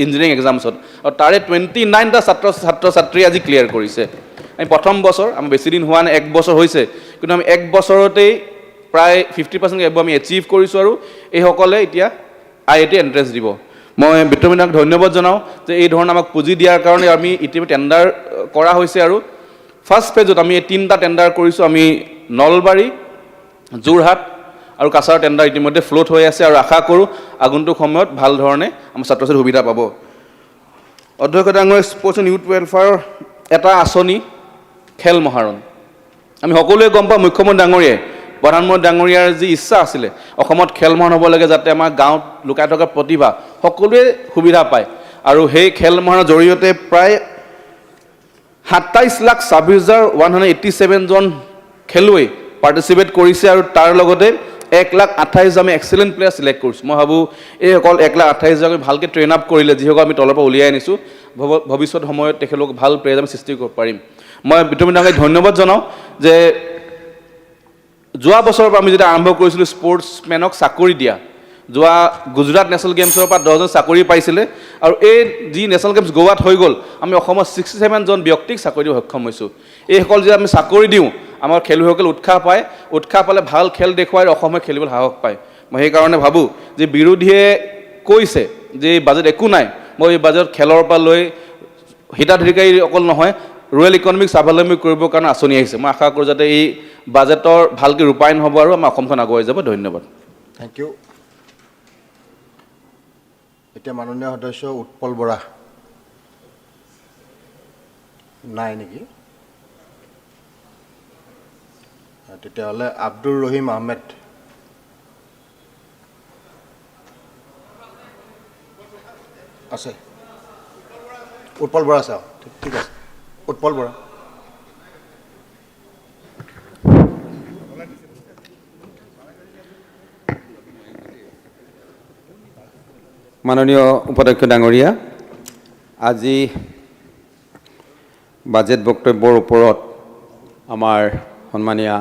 E: ইঞ্জিনিয়াৰিং এক্সামছত আৰু তাৰে 29টা ছাত্ৰ ছাত্ৰী আজি ক্লিয়াৰ কৰিছে আমি প্ৰথম বছৰ আমাৰ বেছি দিন হোৱা নাই 1 বছৰ হৈছে কিন্তু আমি 1 বছৰতেই প্ৰায় 50% এব আমি এচিভ কৰিছোঁ আৰু এইসকলে এতিয়া IIT এণ্ট্ৰেঞ্চ দিব মই বিত্তমন্ত্ৰীক ধন্যবাদ জনাওঁ যে এই ধৰণে আমাক পুঁজি দিয়াৰ কাৰণে আমি ইতিমধ্যে টেণ্ডাৰ কৰা হৈছে আৰু ফাৰ্ষ্ট ফেজত আমি 3টা টেণ্ডাৰ কৰিছোঁ আমি নলবাৰী যোৰহাট আৰু কাছাৰ টেণ্ডাৰ ইতিমধ্যে ফ্লোট হৈ আছে আৰু আশা কৰোঁ আগন্তুক সময়ত ভাল ধৰণে আমাৰ ছাত্ৰ ছাত্ৰীৰ সুবিধা পাব অধ্যক্ষ ডাঙৰীয়া স্পৰ্টছ এণ্ড ইউথ ৱেলফেয়াৰ এটা আঁচনি খেল মহাৰণ আমি সকলোৱে গম পাওঁ মুখ্যমন্ত্ৰী ডাঙৰীয়াই প্ৰধানমন্ত্ৰী ডাঙৰীয়াৰ যি ইচ্ছা আছিলে অসমত খেল মহাৰণ হ'ব লাগে যাতে আমাৰ গাঁৱত লুকাই থকা প্ৰতিভা সকলোৱে সুবিধা পায় আৰু সেই খেল মহাৰণৰ জৰিয়তে প্ৰায় 27,26,187 জন খেলুৱৈ পাৰ্টিচিপেট কৰিছে আৰু তাৰ লগতে 1,28,000 আমি এক্সেলেণ্ট প্লেয়াৰ চিলেক্ট কৰিছোঁ মই ভাবোঁ এই অকল 1,28,000 আমি ভালকৈ ট্ৰেইন আপ কৰিলে যিসকল আমি তলৰ পৰা উলিয়াই আনিছোঁ ভৱিষ্যত সময়ত তেখেতলোকক ভাল প্লেয়াৰ আমি সৃষ্টি কৰিব পাৰিম মই বিত্তমন্ত্ৰী ডাঙৰীয়াক ধন্যবাদ জনাওঁ যে যোৱা বছৰৰ পৰা আমি যেতিয়া আৰম্ভ কৰিছিলোঁ স্পৰ্টছমেনক চাকৰি দিয়া যোৱা গুজৰাট নেশ্যনেল গেমছৰ পৰা 10জন চাকৰি পাইছিলে আৰু এই যি নেশ্যনেল গেমছ গোৱাত হৈ গ'ল আমি অসমত 67 জন ব্যক্তিক চাকৰি দিব সক্ষম হৈছোঁ এইসকল যে আমি চাকৰি দিওঁ আমাৰ খেলুৱৈসকল উৎসাহ পালে ভাল খেল দেখুৱাই অসমে খেলিবলৈ সাহস পায় মই সেইকাৰণে ভাবোঁ যে বিৰোধীয়ে কৈছে যে এই বাজেট একো নাই মই এই বাজেট খেলৰ পৰা লৈ হিতাধিকাৰী অকল নহয় ৰুৰেল ইকনমিক স্বাৱলম্বী কৰিবৰ কাৰণে আঁচনি আহিছে মই আশা কৰোঁ যাতে এই বাজেটৰ ভালকৈ ৰূপায়ণ হ'ব আৰু আমাৰ অসমখন আগুৱাই যাব ধন্যবাদ
F: থ্যাংক ইউ এতিয়া মাননীয় সদস্য উৎপল বৰা নাই নেকি তেতিয়াহ'লে আব্দুৰ ৰহিম আহমেদ আছে উৎপল বৰা আছে ঠিক আছে উৎপল বৰা
G: মাননীয় উপাধ্যক্ষ ডাঙৰীয়া আজি বাজেট বক্তব্যৰ ওপৰত আমাৰ সন্মানীয়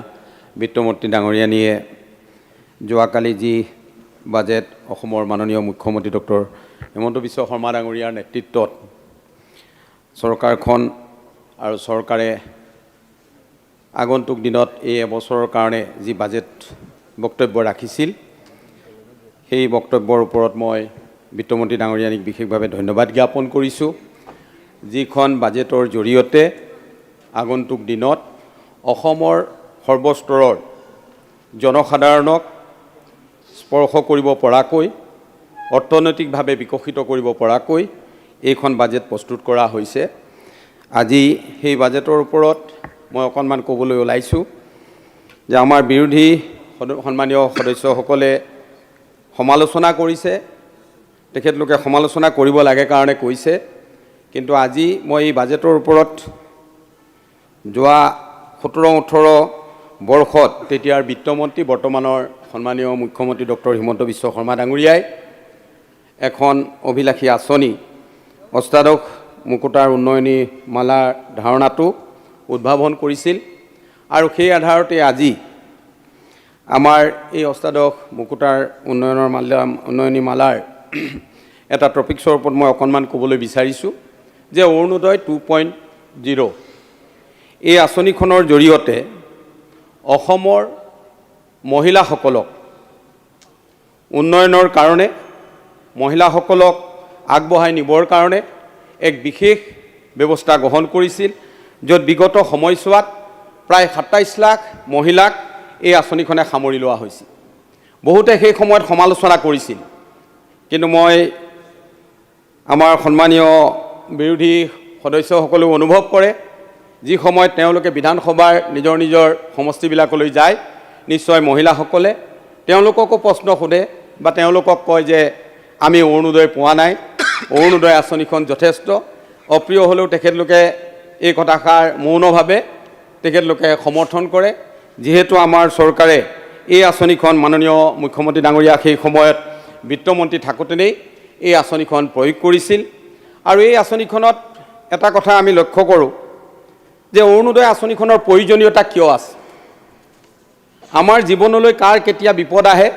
G: বিত্তমন্ত্ৰী ডাঙৰীয়ানীয়ে যোৱাকালি যি বাজেট অসমৰ মাননীয় মুখ্যমন্ত্ৰী ডক্টৰ হিমন্ত বিশ্ব শৰ্মা ডাঙৰীয়াৰ নেতৃত্বত চৰকাৰখন আৰু চৰকাৰে আগন্তুক দিনত এই এবছৰৰ কাৰণে যি বাজেট বক্তব্য ৰাখিছিল সেই বক্তব্যৰ ওপৰত মই বিত্তমন্ত্ৰী ডাঙৰীয়ানীক বিশেষভাৱে ধন্যবাদ জ্ঞাপন কৰিছোঁ যিখন বাজেটৰ জৰিয়তে আগন্তুক দিনত অসমৰ সৰ্বস্তৰৰ জনসাধাৰণক স্পৰ্শ কৰিব পৰাকৈ অৰ্থনৈতিকভাৱে বিকশিত কৰিব পৰাকৈ এইখন বাজেট প্ৰস্তুত কৰা হৈছে আজি সেই বাজেটৰ ওপৰত মই অকণমান ক'বলৈ ওলাইছোঁ যে আমাৰ বিৰোধী সন্মানীয় সদস্যসকলে সমালোচনা কৰিছে তেখেতলোকে সমালোচনা কৰিব লাগে কাৰণে কৈছে কিন্তু আজি মই এই বাজেটৰ ওপৰত যোৱা 17-18 বৰ্ষত তেতিয়াৰ বিত্তমন্ত্ৰী বৰ্তমানৰ সন্মানীয় মুখ্যমন্ত্ৰী ডক্টৰ হিমন্ত বিশ্ব শৰ্মা ডাঙৰীয়াই এখন অভিলাষী আঁচনি অষ্টাদশ মুকুতাৰ উন্নয়নী মালাৰ ধাৰণাটো উদ্ভাৱন কৰিছিল আৰু সেই আধাৰতে আজি আমাৰ এই অষ্টাদশ মুকুতাৰ উন্নয়নী মালাৰ এটা টপিকছৰ ওপৰত মই অকণমান ক'বলৈ বিচাৰিছোঁ যে অৰুণোদয় 2.0 এই আঁচনিখনৰ জৰিয়তে অসমৰ মহিলাসকলক উন্নয়নৰ কাৰণে মহিলাসকলক আগবঢ়াই নিবৰ কাৰণে এক বিশেষ ব্যৱস্থা গ্ৰহণ কৰিছিল, য'ত বিগত সময়ছোৱাত প্ৰায় ২৭ লাখ মহিলাক এই আঁচনিখনে সামৰি লোৱা হৈছিল। বহুতে সেই সময়ত সমালোচনা কৰিছিল, কিন্তু মই আমাৰ সন্মানীয় বিৰোধী সদস্যসকলেও অনুভৱ কৰে, যি সময়ত তেওঁলোকে বিধানসভাৰ নিজৰ নিজৰ সমষ্টিবিলাকলৈ যায়, নিশ্চয় মহিলাসকলে তেওঁলোককো প্ৰশ্ন সোধে বা তেওঁলোকক কয় যে আমি অৰুণোদয় পোৱা নাই, অৰুণোদয় আঁচনিখন যথেষ্ট। অপ্ৰিয় হ'লেও তেখেতলোকে এই কথাষাৰ মৌনভাৱে তেখেতলোকে সমৰ্থন কৰে, যিহেতু আমাৰ চৰকাৰে এই আঁচনিখন মাননীয় মুখ্যমন্ত্ৰী ডাঙৰীয়া সেই সময়ত বিত্তমন্ত্ৰী থাকোঁতেই এই আঁচনিখন প্ৰয়োগ কৰিছিল। আৰু এই আঁচনিখনত এটা কথা আমি লক্ষ্য কৰোঁ যে অৰুণোদয় আঁচনিখনৰ প্ৰয়োজনীয়তা কিয় আছে। আমাৰ জীৱনলৈ কাৰ কেতিয়া বিপদ আহে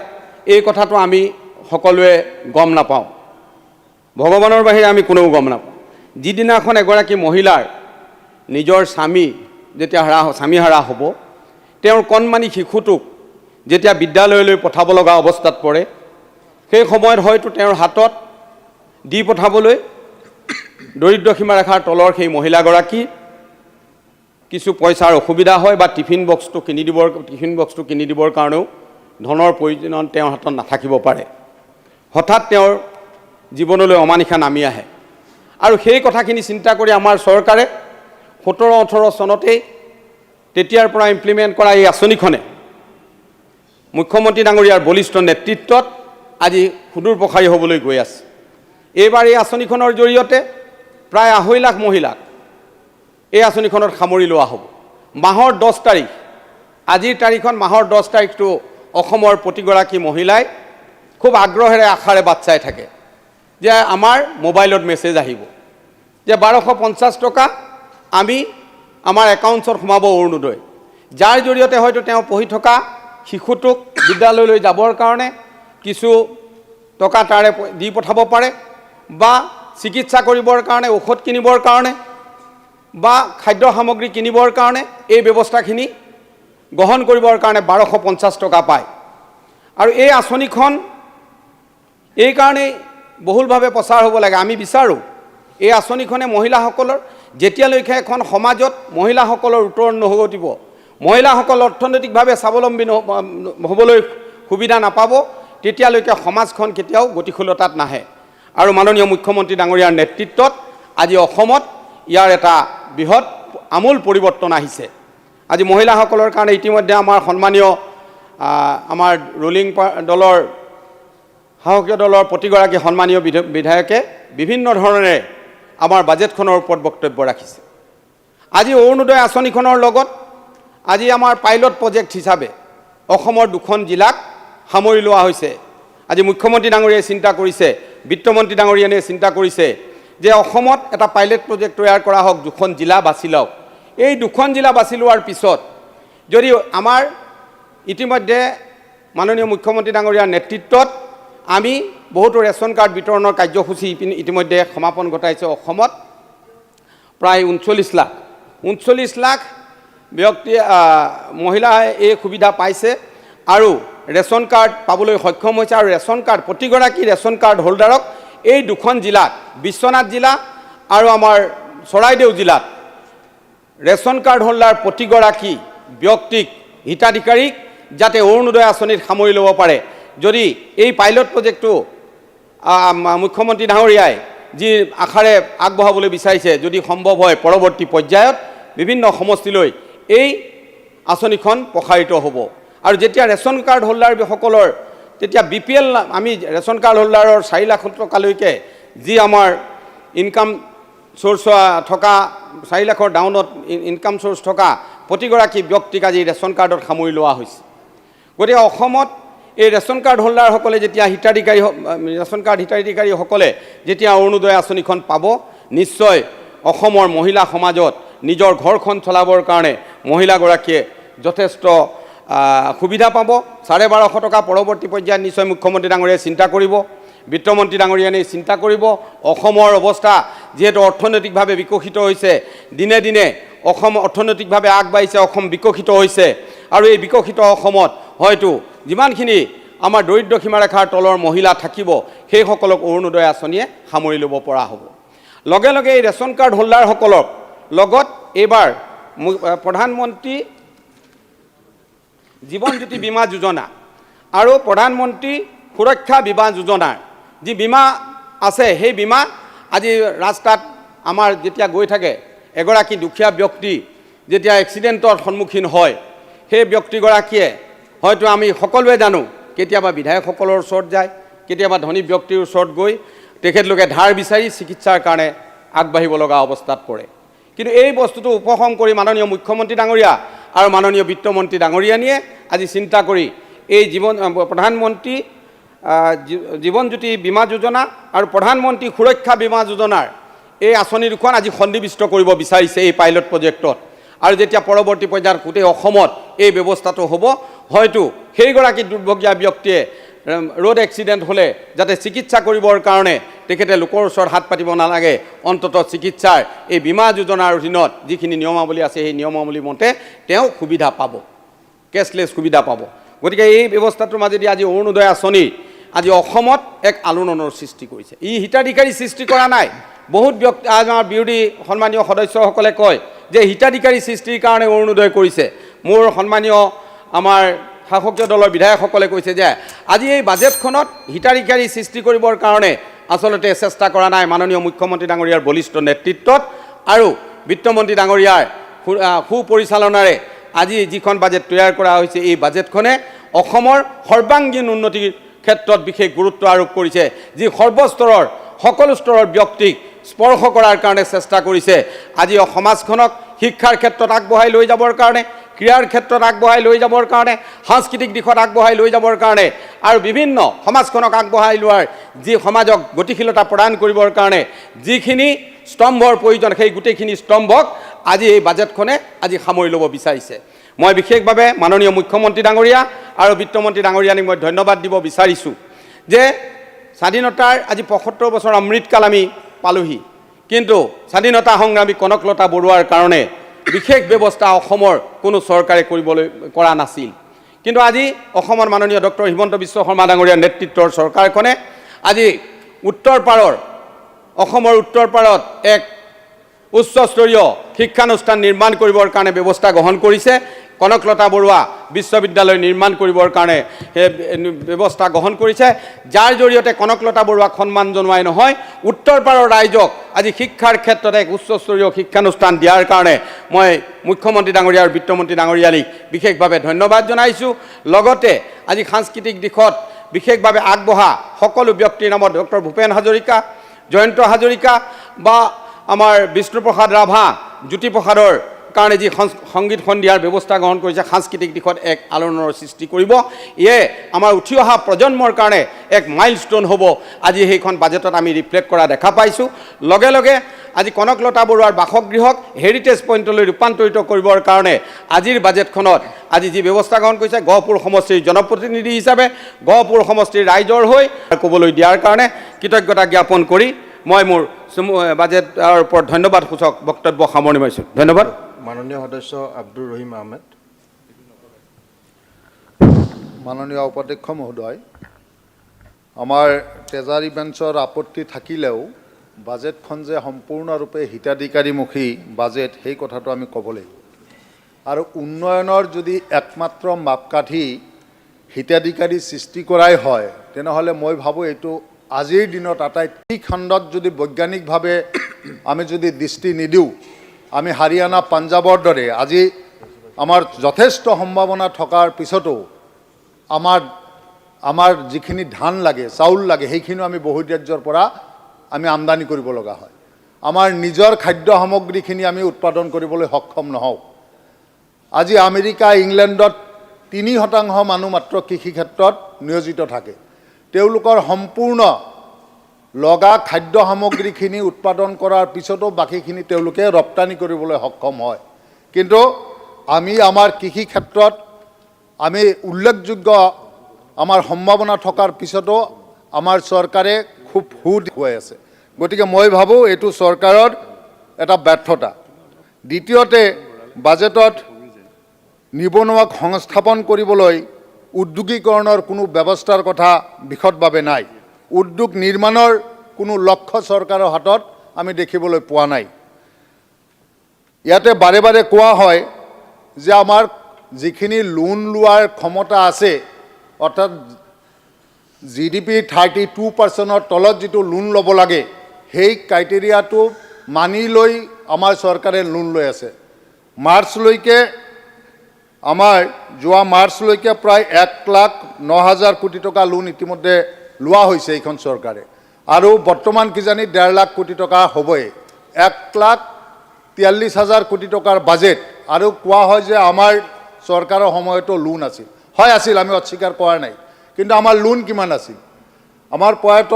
G: এই কথাটো আমি সকলোৱে গম নাপাওঁ, ভগৱানৰ বাহিৰে আমি কোনেও গম নাপাওঁ। যিদিনাখন এগৰাকী মহিলাৰ নিজৰ স্বামী হাৰা হ'ব, তেওঁৰ কণমানি শিশুটোক যেতিয়া বিদ্যালয়লৈ পঠাব লগা অৱস্থাত পৰে, সেই সময়ত হয়তো তেওঁৰ হাতত দি পঠাবলৈ দৰিদ্ৰ সীমাৰেখাৰ তলৰ সেই মহিলাগৰাকী কিছু পইচাৰ অসুবিধা হয় বা টিফিন বক্সটো কিনি দিবৰ কাৰণেও ধনৰ প্ৰয়োজন তেওঁৰ হাতত নাথাকিব পাৰে। হঠাৎ তেওঁৰ জীৱনলৈ অমানিশা নামি আহে, আৰু সেই কথাখিনি চিন্তা কৰি আমাৰ চৰকাৰে 17-18 চনতেই তেতিয়াৰ পৰা ইমপ্লিমেণ্ট কৰা এই আঁচনিখনে মুখ্যমন্ত্ৰী ডাঙৰীয়াৰ বলিষ্ঠ নেতৃত্বত আজি সুদূৰ প্ৰসাৰী হ'বলৈ গৈ আছে। এইবাৰ এই আঁচনিখনৰ জৰিয়তে প্ৰায় 2.5 লাখ মহিলাক এই আঁচনিখনত সামৰি লোৱা হ'ব। মাহৰ 10 তাৰিখ, আজিৰ তাৰিখত মাহৰ 10 তাৰিখটো অসমৰ প্ৰতিগৰাকী মহিলাই খুব আগ্ৰহেৰে আশাৰে বাট চাই থাকে যে আমাৰ মোবাইলত মেছেজ আহিব যে 1250 টকা আমি আমাৰ একাউণ্টছত সোমাব অৰুণোদয়, যাৰ জৰিয়তে হয়তো তেওঁ পঢ়ি থকা শিশুটোক বিদ্যালয়লৈ যাবৰ কাৰণে কিছু টকা তাৰে দি পঠাব পাৰে, বা চিকিৎসা কৰিবৰ কাৰণে, ঔষধ কিনিবৰ কাৰণে বা খাদ্য সামগ্ৰী কিনিবৰ কাৰণে এই ব্যৱস্থাখিনি গ্ৰহণ কৰিবৰ কাৰণে 1250 টকা পায়। আৰু এই আঁচনিখন এইকাৰণেই বহুলভাৱে প্ৰচাৰ হ'ব লাগে। আমি বিচাৰোঁ এই আঁচনিখনে মহিলাসকলৰ, যেতিয়ালৈকে এখন সমাজত মহিলাসকলৰ উত্তৰণ নহঘটিব, মহিলাসকল অৰ্থনৈতিকভাৱে স্বাৱলম্বী হ'বলৈ সুবিধা নাপাব, তেতিয়ালৈকে সমাজখন কেতিয়াও গতিশীলতাত নাহে। আৰু মাননীয় মুখ্যমন্ত্ৰী ডাঙৰীয়াৰ নেতৃত্বত আজি অসমত ইয়াৰ এটা বৃহৎ আমূল পৰিৱৰ্তন আহিছে। আজি মহিলাসকলৰ কাৰণে ইতিমধ্যে আমাৰ সন্মানীয় আমাৰ ৰুলিং দলৰ সাহসীয় দলৰ প্ৰতিগৰাকী সন্মানীয় বিধায়কে বিভিন্ন ধৰণে আমাৰ বাজেটখনৰ ওপৰত বক্তব্য ৰাখিছে। আজি অৰুণোদয় আঁচনিখনৰ লগত আজি আমাৰ পাইলট প্ৰজেক্ট হিচাপে অসমৰ 2খন জিলাক সামৰি লোৱা হৈছে। আজি মুখ্যমন্ত্ৰী ডাঙৰীয়াই চিন্তা কৰিছে, বিত্তমন্ত্ৰী ডাঙৰীয়াই চিন্তা কৰিছে যে অসমত এটা পাইলট প্ৰজেক্ট তৈয়াৰ কৰা হওক, 2খন জিলা বাছি লওক। এই 2খন জিলা বাছি লোৱাৰ পিছত যদি আমাৰ ইতিমধ্যে মাননীয় মুখ্যমন্ত্ৰী ডাঙৰীয়াৰ নেতৃত্বত আমি বহুতো ৰেচন কাৰ্ড বিতৰণৰ কাৰ্যসূচী ইতিমধ্যে সমাপন ঘটাইছে। অসমত প্ৰায় 39 লাখ ব্যক্তি মহিলাই এই সুবিধা পাইছে আৰু ৰেচন কাৰ্ড পাবলৈ সক্ষম হৈছে। আৰু ৰেচন কাৰ্ড প্ৰতিগৰাকী ৰেচন কাৰ্ড হোল্ডাৰক এই 2খন জিলাত, বিশ্বনাথ জিলা আৰু আমাৰ চৰাইদেউ জিলাত ৰেচন কাৰ্ড হোল্ডাৰ প্ৰতিগৰাকী ব্যক্তিক, হিতাধিকাৰীক যাতে অৰুণোদয় আঁচনিত সামৰি ল'ব পাৰে। যদি এই পাইলট প্ৰজেক্টটো মুখ্যমন্ত্ৰী ডাঙৰীয়াই যি আশাৰে আগবঢ়াবলৈ বিচাৰিছে, যদি সম্ভৱ হয় পৰৱৰ্তী পৰ্যায়ত বিভিন্ন সমষ্টিলৈ এই আঁচনিখন প্ৰসাৰিত হ'ব। আৰু যেতিয়া ৰেচন কাৰ্ড হোল্ডাৰসকলৰ তেতিয়া BPL, আমি ৰেচন কাৰ্ড হোল্ডাৰৰ 4 লাখ টকালৈকে যি আমাৰ ইনকাম চ'ৰ্চ থকা, 4 লাখৰ ডাউনত ইনকাম চ'ৰ্চ থকা প্ৰতিগৰাকী ব্যক্তিক আজি ৰেচন কাৰ্ডত সামৰি লোৱা হৈছে। গতিকে অসমত এই ৰেচন কাৰ্ড হোল্ডাৰসকলে যেতিয়া ৰেচন কাৰ্ড হিতাধিকাৰীসকলে যেতিয়া অৰুণোদয় আঁচনিখন পাব, নিশ্চয় অসমৰ মহিলা সমাজত নিজৰ ঘৰখন চলাবৰ কাৰণে মহিলাগৰাকীয়ে যথেষ্ট সুবিধা পাব। 1250 টকা পৰৱৰ্তী পৰ্যায়ত নিশ্চয় মুখ্যমন্ত্ৰী ডাঙৰীয়াই চিন্তা কৰিব, বিত্তমন্ত্ৰী ডাঙৰীয়াই চিন্তা কৰিব। অসমৰ অৱস্থা যিহেতু অৰ্থনৈতিকভাৱে বিকশিত হৈছে, দিনে দিনে অসম অৰ্থনৈতিকভাৱে আগবাঢ়িছে, অসম বিকশিত হৈছে। আৰু এই বিকশিত অসমত হয়তো যিমানখিনি আমাৰ দৰিদ্ৰ সীমাৰেখাৰ তলৰ মহিলা থাকিব সেইসকলক অৰুণোদয় আঁচনিয়ে সামৰি ল'ব পৰা হ'ব। লগে লগে এই ৰেচন কাৰ্ড হোল্ডাৰসকলক লগত এইবাৰ প্ৰধানমন্ত্ৰী জীৱন জ্যোতি বীমা যোজনা আৰু প্ৰধানমন্ত্ৰী সুৰক্ষা বীমা যোজনাৰ যি বীমা আছে সেই বীমা আজি ৰাস্তাত আমাৰ যেতিয়া গৈ থাকে এগৰাকী দুখীয়া ব্যক্তি যেতিয়া এক্সিডেণ্টৰ সন্মুখীন হয় সেই ব্যক্তিগৰাকীয়ে হয়তো আমি সকলোৱে জানো কেতিয়াবা বিধায়কসকলৰ ওচৰত যায়, কেতিয়াবা ধনী ব্যক্তিৰ ওচৰত গৈ তেখেতলোকে ধাৰ বিচাৰি চিকিৎসাৰ কাৰণে আগবাঢ়িব লগা অৱস্থাত পৰে। কিন্তু এই বস্তুটো উপশম কৰি মাননীয় মুখ্যমন্ত্ৰী ডাঙৰীয়া আৰু মাননীয় বিত্তমন্ত্ৰী ডাঙৰীয়ানীয়ে আজি চিন্তা কৰি এই প্ৰধানমন্ত্ৰী জীৱন জ্যোতি বীমা যোজনা আৰু প্ৰধানমন্ত্ৰী সুৰক্ষা বীমা যোজনাৰ এই আঁচনি দুখন আজি সন্নিৱিষ্ট কৰিব বিচাৰিছে এই পাইলট প্ৰজেক্টত। আৰু যেতিয়া পৰৱৰ্তী পৰ্যায়ত গোটেই অসমত এই ব্যৱস্থাটো হ'ব, হয়তো সেইগৰাকী দুৰ্ভগীয়া ব্যক্তিয়ে ৰোড এক্সিডেণ্ট হ'লে যাতে চিকিৎসা কৰিবৰ কাৰণে তেখেতে লোকৰ ওচৰত হাত পাতিব নালাগে, অন্ততঃ চিকিৎসাৰ এই বীমা যোজনাৰ অধীনত যিখিনি নিয়মাৱলী আছে সেই নিয়মাৱলী মতে তেওঁ সুবিধা পাব, কেছলেছ সুবিধা পাব। গতিকে এই ব্যৱস্থাটোৰ মাজেদি আজি অৰুণোদয় আঁচনি আজি অসমত এক আলোড়নৰ সৃষ্টি কৰিছে। ই হিতাধিকাৰী সৃষ্টি কৰা নাই। বহুত ব্যক্তি আমাৰ বিৰোধী সন্মানীয় সদস্যসকলে কয় যে হিতাধিকাৰী সৃষ্টিৰ কাৰণে অৰুণোদয় কৰিছে। মোৰ সন্মানীয় আমাৰ শাসকীয় দলৰ বিধায়কসকলে কৈছে যে আজি এই বাজেটখনত হিতাধিকাৰী সৃষ্টি কৰিবৰ কাৰণে আচলতে চেষ্টা কৰা নাই মাননীয় মুখ্যমন্ত্ৰী ডাঙৰীয়াৰ বলিষ্ঠ নেতৃত্বত আৰু বিত্তমন্ত্ৰী ডাঙৰীয়াৰ সুপৰিচালনাৰে আজি যিখন বাজেট তৈয়াৰ কৰা হৈছে এই বাজেটখনে অসমৰ সৰ্বাংগীন উন্নতিৰ ক্ষেত্ৰত বিশেষ গুৰুত্ব আৰোপ কৰিছে, যি সৰ্বস্তৰৰ সকলো স্তৰৰ ব্যক্তিক স্পৰ্শ কৰাৰ কাৰণে চেষ্টা কৰিছে। আজি সমাজখনক শিক্ষাৰ ক্ষেত্ৰত আগবঢ়াই লৈ যাবৰ কাৰণে, ক্ৰীড়াৰ ক্ষেত্ৰত আগবঢ়াই লৈ যাবৰ কাৰণে, সাংস্কৃতিক দিশত আগবঢ়াই লৈ যাবৰ কাৰণে আৰু বিভিন্ন সমাজখনক আগবঢ়াই লোৱাৰ যি সমাজক গতিশীলতা প্ৰদান কৰিবৰ কাৰণে যিখিনি স্তম্ভৰ প্ৰয়োজন সেই গোটেইখিনি স্তম্ভক আজি এই বাজেটখনে আজি সামৰি ল'ব বিচাৰিছে। মই বিশেষভাৱে মাননীয় মুখ্যমন্ত্ৰী ডাঙৰীয়া আৰু বিত্তমন্ত্ৰী ডাঙৰীয়ানীক মই ধন্যবাদ দিব বিচাৰিছোঁ যে স্বাধীনতাৰ আজি ৭৫ বছৰ অমৃতকাল আমি পালোহি, কিন্তু স্বাধীনতা সংগ্ৰামী কনকলতা বৰুৱাৰ কাৰণে বিশেষ ব্যৱস্থা অসমৰ কোনো চৰকাৰে কৰা নাছিল। কিন্তু আজি অসমৰ মাননীয় ডক্টৰ হিমন্ত বিশ্ব শৰ্মা ডাঙৰীয়াৰ নেতৃত্বৰ চৰকাৰখনে আজি উত্তৰ পাৰৰ অসমৰ উত্তৰ পাৰত এক উচ্চস্তৰীয় শিক্ষানুষ্ঠান নিৰ্মাণ কৰিবৰ কাৰণে ব্যৱস্থা গ্ৰহণ কৰিছে। কনকলতা বৰুৱা বিশ্ববিদ্যালয় নিৰ্মাণ কৰিবৰ কাৰণে ব্যৱস্থা গ্ৰহণ কৰিছে, যাৰ জৰিয়তে কনকলতা বৰুৱাক সন্মান জনোৱাই নহয় উত্তৰ পাৰৰ ৰাইজক আজি শিক্ষাৰ ক্ষেত্ৰত এক উচ্চস্তৰীয় শিক্ষানুষ্ঠান দিয়াৰ কাৰণে মই মুখ্যমন্ত্ৰী ডাঙৰীয়া আৰু বিত্তমন্ত্ৰী ডাঙৰীয়ানীক বিশেষভাৱে ধন্যবাদ জনাইছোঁ। লগতে আজি সাংস্কৃতিক দিশত বিশেষভাৱে আগবঢ়া সকলো ব্যক্তিৰ নামত ডক্টৰ ভূপেন হাজৰিকা, জয়ন্ত হাজৰিকা বা আমাৰ বিষ্ণুপ্ৰসাদ ৰাভা, জ্যোতিপ্ৰসাদৰ কাৰণে যি সংগীত সন্ধিয়াৰ ব্যৱস্থা গ্ৰহণ কৰিছে সাংস্কৃতিক দিশত এক আলোড়নৰ সৃষ্টি কৰিব। ইয়ে আমাৰ উঠি অহা প্ৰজন্মৰ কাৰণে এক মাইলষ্টোন হ'ব। আজি সেইখন বাজেটত আমি ৰিফ্লেক্ট কৰা দেখা পাইছোঁ। লগে লগে আজি কনকলতা বৰুৱাৰ বাসগৃহক হেৰিটেজ পইণ্টলৈ ৰূপান্তৰিত কৰিবৰ কাৰণে আজিৰ বাজেটখনত আজি যি ব্যৱস্থা গ্ৰহণ কৰিছে গহপুৰ সমষ্টিৰ জনপ্ৰতিনিধি হিচাপে গহপুৰ সমষ্টিৰ ৰাইজৰ হৈ ক'বলৈ দিয়াৰ কাৰণে কৃতজ্ঞতা জ্ঞাপন কৰি মই মোৰ বাজেটৰ ওপৰত ধন্যবাদসূচক বক্তব্য সামৰণি মাৰিছোঁ। ধন্যবাদ।
F: মাননীয় সদস্য আব্দুৰ ৰহিম আহমেদ।
H: মাননীয় উপাধ্যক্ষ মহোদয়, আমাৰ ট্ৰেজাৰী বেঞ্চৰ আপত্তি থাকিলেও বাজেটখন যে সম্পূৰ্ণৰূপে হিতাধিকাৰীমুখী বাজেট সেই কথাটো আমি ক'ব লাগিব। আৰু উন্নয়নৰ যদি একমাত্ৰ মাপকাঠি হিতাধিকাৰী সৃষ্টি কৰাই হয় তেনেহ'লে মই ভাবোঁ এইটো আজিৰ দিনত আটাইতকৈ খণ্ডত যদি বৈজ্ঞানিকভাৱে আমি যদি দৃষ্টি নিদিওঁ, আমি হাৰিয়ানা পাঞ্জাবৰ দৰে আজি আমাৰ যথেষ্ট সম্ভাৱনা থকাৰ পিছতো আমাৰ যিখিনি ধান লাগে, চাউল লাগে সেইখিনিও আমি বহুত ৰাজ্যৰ পৰা আমি আমদানি কৰিব লগা হয়। আমাৰ নিজৰ খাদ্য সামগ্ৰীখিনি আমি উৎপাদন কৰিবলৈ সক্ষম নহওঁ। আজি আমেৰিকা, ইংলেণ্ডত 3% মানুহ মাত্ৰ কৃষি ক্ষেত্ৰত নিয়োজিত থাকে। তেওঁলোকৰ সম্পূৰ্ণ লগা খাদ্য সামগ্ৰীখিনি উৎপাদন কৰাৰ পিছতো বাকীখিনি তেওঁলোকে ৰপ্তানি কৰিবলৈ সক্ষম হয়। কিন্তু আমি আমাৰ কৃষি ক্ষেত্ৰত আমি উল্লেখযোগ্য আমাৰ সম্ভাৱনা থকাৰ পিছতো আমাৰ চৰকাৰে খুব হৈ আছে। গতিকে মই ভাবোঁ এইটো চৰকাৰৰ এটা ব্যৰ্থতা। দ্বিতীয়তে বাজেটত নিবনুৱাক সংস্থাপন কৰিবলৈ উদ্যোগীকৰণৰ কোনো ব্যৱস্থাৰ কথা বিশদভাৱে নাই। উদ্যোগ নিৰ্মাণৰ কোনো লক্ষ্য চৰকাৰৰ হাতত আমি দেখিবলৈ পোৱা নাই। ইয়াতে বাৰে বাৰে কোৱা হয় যে আমাৰ যিখিনি লোন লোৱাৰ ক্ষমতা আছে, অৰ্থাৎ GDP 32% তলত যিটো লোন ল'ব লাগে, সেই ক্ৰাইটেৰিয়াটো মানি লৈ আমাৰ চৰকাৰে লোন লৈ আছে। মাৰ্চলৈকে আমাৰ যোৱা মাৰ্চলৈকে প্ৰায় 1,09,000 কোটি টকা লোন ইতিমধ্যে লোৱা হৈছে এইখন চৰকাৰে, আৰু বৰ্তমান কিজানি 1.5 লাখ কোটি টকা হ'বই। 1,43,000 কোটি টকাৰ বাজেট, আৰু কোৱা হয় যে আমাৰ চৰকাৰৰ সময়তো লোন আছিল। হয় আছিল, আমি অস্বীকাৰ কৰা নাই, কিন্তু আমাৰ লোন কিমান আছিল? আমাৰ প্ৰয়াত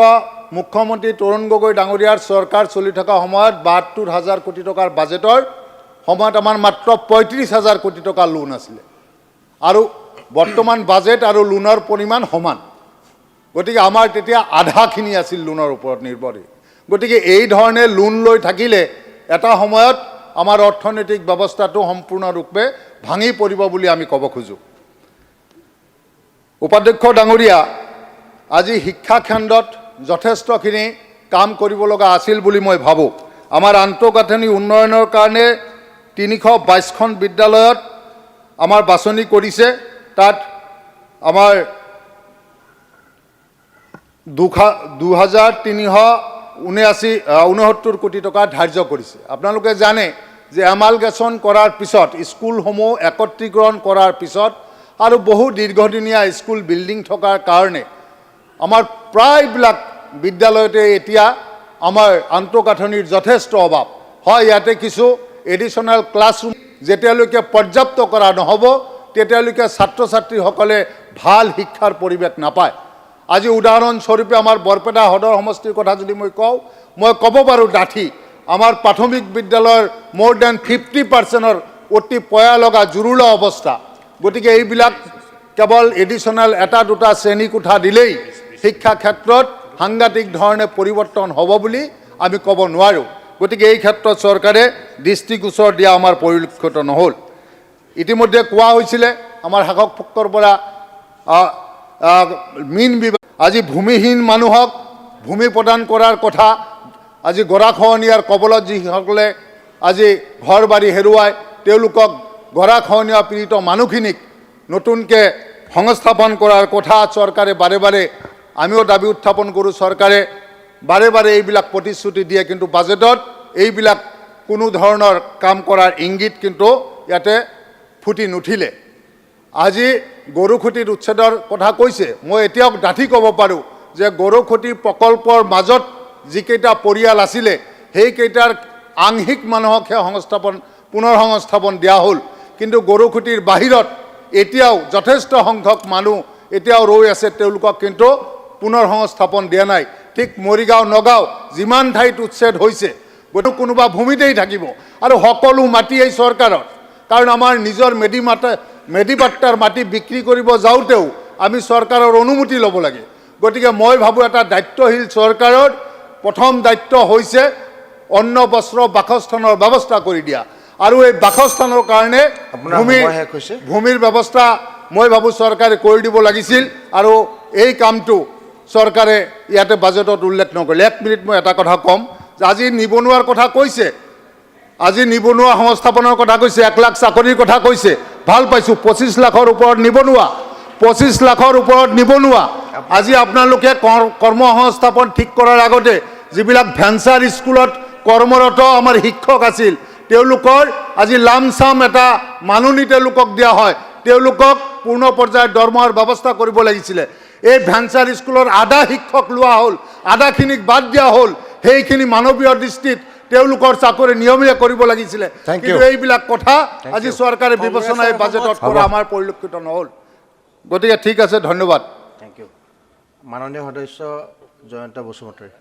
H: মুখ্যমন্ত্ৰী তৰুণ গগৈ ডাঙৰীয়াৰ চৰকাৰ চলি থকা সময়ত 72,000 কোটি টকাৰ বাজেটৰ সময়ত আমাৰ মাত্ৰ 35,000 কোটি টকা লোন আছিলে, আৰু বৰ্তমান বাজেট আৰু লোনৰ পৰিমাণ সমান। গতিকে আমাৰ তেতিয়া আধাখিনি আছিল লোনৰ ওপৰত নিৰ্ভৰশীল। গতিকে এই ধৰণে লোন লৈ থাকিলে এটা সময়ত আমাৰ অৰ্থনৈতিক ব্যৱস্থাটো সম্পূৰ্ণৰূপে ভাঙি পৰিব বুলি আমি ক'ব খোজোঁ। উপাধ্যক্ষ ডাঙৰীয়া, আজি শিক্ষা খণ্ডত যথেষ্টখিনি কাম কৰিব লগা আছিল বুলি মই ভাবোঁ। আমাৰ আন্তঃগাঁথনি উন্নয়নৰ কাৰণে 322খন বিদ্যালয়ত আমাৰ বাছনি কৰিছে। তাত আমাৰ 2,369 কোটি টকা ধাৰ্য কৰিছে। আপোনালোকে জানে যে এমালগেশ্যন কৰাৰ পিছত, স্কুলসমূহ একত্ৰীকৰণ কৰাৰ পিছত আৰু বহু দীৰ্ঘদিনীয়া স্কুল বিল্ডিং থকাৰ কাৰণে আমাৰ প্ৰায়বিলাক বিদ্যালয়তে এতিয়া আমাৰ আন্তঃগাঁথনিৰ যথেষ্ট অভাৱ হয়। ইয়াতে কিছু এডিশ্যনেল ক্লাছৰুম যেতিয়ালৈকে পৰ্যাপ্ত কৰা নহ'ব, তেতিয়ালৈকে ছাত্ৰ ছাত্ৰীসকলে ভাল শিক্ষাৰ পৰিৱেশ নাপায়। আজি উদাহৰণস্বৰূপে আমাৰ বৰপেটা সদৰ সমষ্টিৰ কথা যদি মই কওঁ, মই ক'ব পাৰোঁ ডাঠি আমাৰ প্ৰাথমিক বিদ্যালয়ৰ more than 50%ৰ অতি পয়া লগা জুৰুলা অৱস্থা। গতিকে এইবিলাক কেৱল এডিশ্যনেল 1-2টা শ্ৰেণীকোঠা দিলেই শিক্ষা ক্ষেত্ৰত সাংঘাতিক ধৰণে পৰিৱৰ্তন হ'ব বুলি আমি ক'ব নোৱাৰোঁ। গতিকে এই ক্ষেত্ৰত চৰকাৰে দৃষ্টিগোচৰ দিয়া আমাৰ পৰিলক্ষিত নহ'ল। ইতিমধ্যে কোৱা হৈছিলে আমাৰ শাসক পক্ষৰ পৰা মীন বিভাগ, আজি ভূমিহীন মানুহক ভূমি প্ৰদান কৰাৰ কথা, আজি গৰাখহনীয়াৰ কবলত যিসকলে আজি ঘৰ বাৰী হেৰুৱাই তেওঁলোকক গৰাখহনীয়া পীড়িত মানুহখিনিক নতুনকৈ সংস্থাপন কৰাৰ কথা চৰকাৰে বাৰে বাৰে, আমিও দাবী উত্থাপন কৰোঁ, চৰকাৰে বাৰে বাৰে এইবিলাক প্ৰতিশ্ৰুতি দিয়ে, কিন্তু বাজেটত এইবিলাক কোনো ধৰণৰ কাম কৰাৰ ইংগিত কিন্তু ইয়াতে ফুটি নুঠিলে। আজি গৰুখুঁটিৰ উচ্ছেদৰ কথা কৈছে, মই এতিয়াও ডাঠি ক'ব পাৰোঁ যে গৰুখুঁটি প্ৰকল্পৰ মাজত যিকেইটা পৰিয়াল আছিলে সেইকেইটাৰ আংশিক মানুহকহে পুনৰ সংস্থাপন দিয়া হ'ল, কিন্তু গৰুখুঁটিৰ বাহিৰত এতিয়াও যথেষ্ট সংখ্যক মানুহ এতিয়াও ৰৈ আছে, তেওঁলোকক কিন্তু পুনৰ সংস্থাপন দিয়া নাই। ঠিক মৰিগাঁও, নগাঁও যিমান ঠাইত উচ্ছেদ হৈছে, গতিকে কোনোবা ভূমিতেই থাকিব, আৰু সকলো মাটি এই চৰকাৰৰ। কাৰণ আমাৰ নিজৰ মেডিপাট্টাৰ মাটি বিক্ৰী কৰিব যাওঁতেও আমি চৰকাৰৰ অনুমতি ল'ব লাগে। গতিকে মই ভাবোঁ এটা দায়িত্বশীল চৰকাৰৰ প্ৰথম দায়িত্ব হৈছে অন্ন বস্ত্ৰ বাসস্থানৰ ব্যৱস্থা কৰি দিয়া, আৰু এই বাসস্থানৰ কাৰণে ভূমিৰ ব্যৱস্থা মই ভাবোঁ চৰকাৰে কৰি দিব লাগিছিল, আৰু এই কামটো চৰকাৰে ইয়াতে বাজেটত উল্লেখ নকৰিলে। 1 মিনিট মই এটা কথা ক'ম যে আজি নিবনুৱাৰ কথা কৈছে, আজি নিবনুৱা সংস্থাপনৰ কথা কৈছে, 1 লাখ চাকৰিৰ কথা কৈছে, ভাল পাইছোঁ। 25 লাখৰ ওপৰত নিবনুৱা, 25 লাখৰ ওপৰত নিবনুৱা। আজি আপোনালোকে কৰ্মসংস্থাপন ঠিক কৰাৰ আগতে যিবিলাক ভেঞ্চাৰ স্কুলত কৰ্মৰত আমাৰ শিক্ষক আছিল, তেওঁলোকৰ আজি লামচাম এটা মাননি তেওঁলোকক দিয়া হয়, তেওঁলোকক পূৰ্ণ পৰ্যায়ৰ দৰমহাৰ ব্যৱস্থা কৰিব লাগিছিলে। এই ভেঞ্চাৰ স্কুলৰ আধা শিক্ষক লোৱা হ'ল, আধাখিনিক বাদ দিয়া হ'ল। সেইখিনি মানৱীয় দৃষ্টিত তেওঁলোকৰ চাকৰি নিয়মীয়া কৰিব লাগিছিলে, কিন্তু এইবিলাক কথা আজি চৰকাৰে বিবেচনাই বাজেটত কৰা আমাৰ পৰিলক্ষিত নহ'ল। গতিকে ঠিক আছে, ধন্যবাদ।
F: Thank you. মাননীয় সদস্য জয়ন্ত বসুমতাৰী।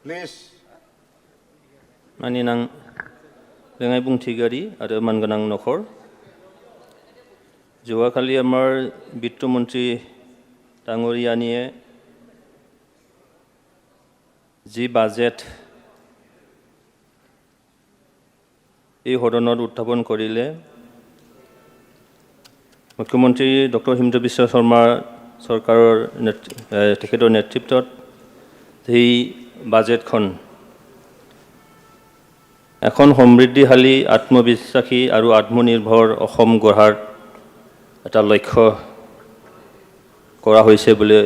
F: প্লিজ।
I: मानिनां लेङाइ बुंथिगिरि आरो मानगोनां नखर, যোৱাকালি আমাৰ বিত্তমন্ত্ৰী ডাঙৰীয়ানীয়ে যি বাজেট এই সদনত উত্থাপন কৰিলে মুখ্যমন্ত্ৰী ডক্টৰ হিমন্ত বিশ্ব শৰ্মা চৰকাৰৰ তেখেতৰ নেতৃত্বত এই বাজেটখন এখন সমৃদ্ধিশালী আত্মবিশ্বাসী আৰু আত্মনিৰ্ভৰ অসম গঢ়াৰ এটা লক্ষ্য কৰা হৈছে বুলি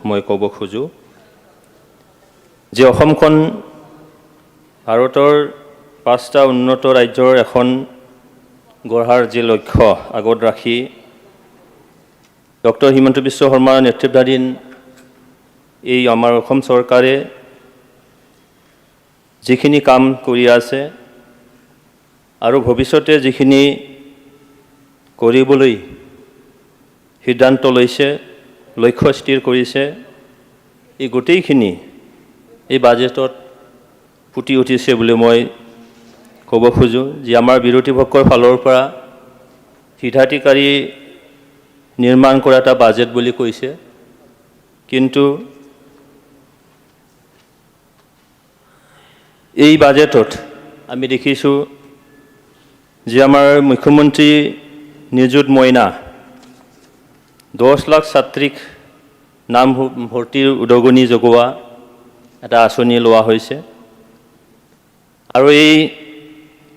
I: মই ক'ব খোজোঁ যে অসমখন ভাৰতৰ 5টা উন্নত ৰাজ্যৰ এখন গঢ়াৰ যি লক্ষ্য আগত ৰাখি ডক্টৰ হিমন্ত বিশ্ব শৰ্মাৰ নেতৃত্বাধীন এই আমাৰ অসম চৰকাৰে যিখিনি কাম কৰি আছে আৰু ভৱিষ্যতে যিখিনি কৰিবলৈ সিদ্ধান্ত লৈছে লক্ষ্য স্থিৰ কৰিছে এই গোটেইখিনি এই বাজেটত ফুটি উঠিছে বুলি মই ক'ব খোজোঁ যে আমাৰ বিৰোধী পক্ষৰ ফালৰ পৰা হিতাধিকাৰী নিৰ্মাণ কৰা এটা বাজেট বুলি কৈছে কিন্তু এই বাজেটত আমি দেখিছোঁ যে আমাৰ মুখ্যমন্ত্ৰী নিযুত মইনা 10 লাখ ছাত্ৰীক নাম ভৰ্তিৰ উদগনি যোগোৱা এটা আঁচনি লোৱা হৈছে আৰু এই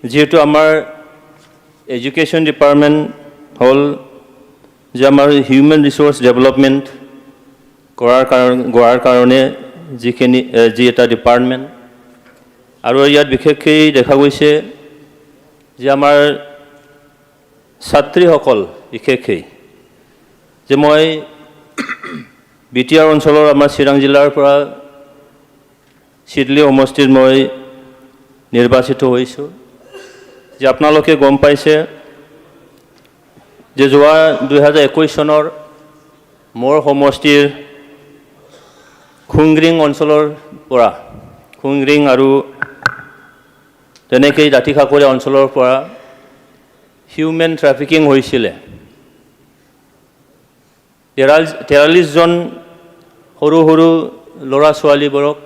I: যেহেতু আমাৰ এডুকেশ্যন ডিপাৰ্টমেণ্ট হ'ল যে আমাৰ হিউমেন ৰিচোৰ্চ ডেভেলপমেণ্ট কৰাৰ কাৰণে যি এটা ডিপাৰ্টমেণ্ট আৰু ইয়াত বিশেষকৈ দেখা গৈছে যে আমাৰ ছাত্ৰীসকল বিশেষকৈ যে মই বিটিআৰ অঞ্চলৰ আমাৰ চিৰাং জিলাৰ পৰা চিডলি সমষ্টিত মই নিৰ্বাচিত হৈছোঁ যে আপোনালোকে গম পাইছে যে যোৱা 2021 চনৰ মোৰ সমষ্টিৰ খুংগ্ৰিং অঞ্চলৰ পৰা খুংগ্ৰিং আৰু তেনেকৈ দাঁতিকাষৰীয়া অঞ্চলৰ পৰা হিউমেন ট্ৰাফিকিং হৈছিলে 43 জন সৰু সৰু ল'ৰা ছোৱালীবোৰক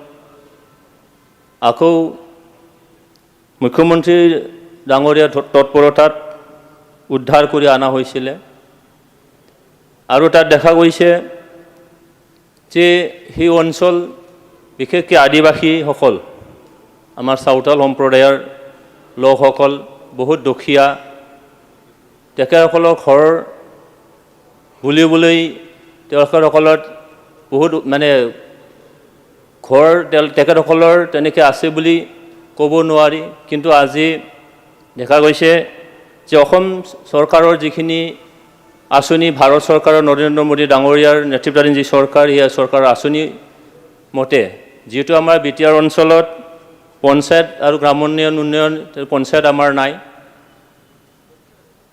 I: আকৌ মুখ্যমন্ত্ৰী ডাঙৰীয়া তৎপৰতাত উদ্ধাৰ কৰি অনা হৈছিলে আৰু তাত দেখা গৈছে যে সেই অঞ্চল বিশেষকৈ আদিবাসীসকল আমাৰ চাওতাল সম্প্ৰদায়ৰ লোকসকল বহুত দুখীয়া তেখেতসকলৰ ঘৰ বুলিবলৈ তেখেতসকলৰ বহুত মানে ঘৰ তেখেতসকলৰ তেনেকৈ আছে বুলি ক'ব নোৱাৰি কিন্তু আজি দেখা গৈছে যে অসম চৰকাৰৰ যিখিনি আঁচনি ভাৰত চৰকাৰৰ নৰেন্দ্ৰ মোদী ডাঙৰীয়াৰ নেতৃত্বাধীন যি চৰকাৰ এই চৰকাৰৰ আঁচনি মতে যিহেতু আমাৰ বিটিআৰ অঞ্চলত পঞ্চায়ত আৰু গ্ৰামোন্নয়ন পঞ্চায়ত আমাৰ নাই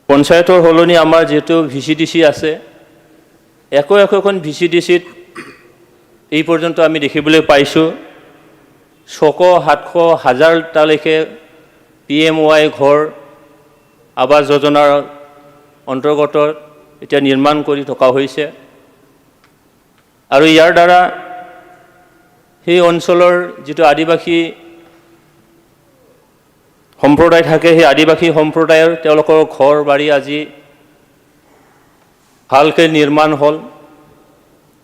I: পঞ্চায়তৰ সলনি আমাৰ যেহেতু ভিচিডিচি আছে একোখন ভিচিডিচিত এই পৰ্যন্ত আমি দেখিবলৈ পাইছোঁ 600-700 হাজাৰটালৈকে PMY ঘৰ আৱাস যোজনাৰ অন্তৰ্গত এতিয়া নিৰ্মাণ কৰি থকা হৈছে আৰু ইয়াৰ দ্বাৰা সেই অঞ্চলৰ যিটো আদিবাসী সম্প্ৰদায় থাকে সেই আদিবাসী সম্প্ৰদায়ৰ তেওঁলোকৰ ঘৰ বাৰী আজি ভালকৈ নিৰ্মাণ হ'ল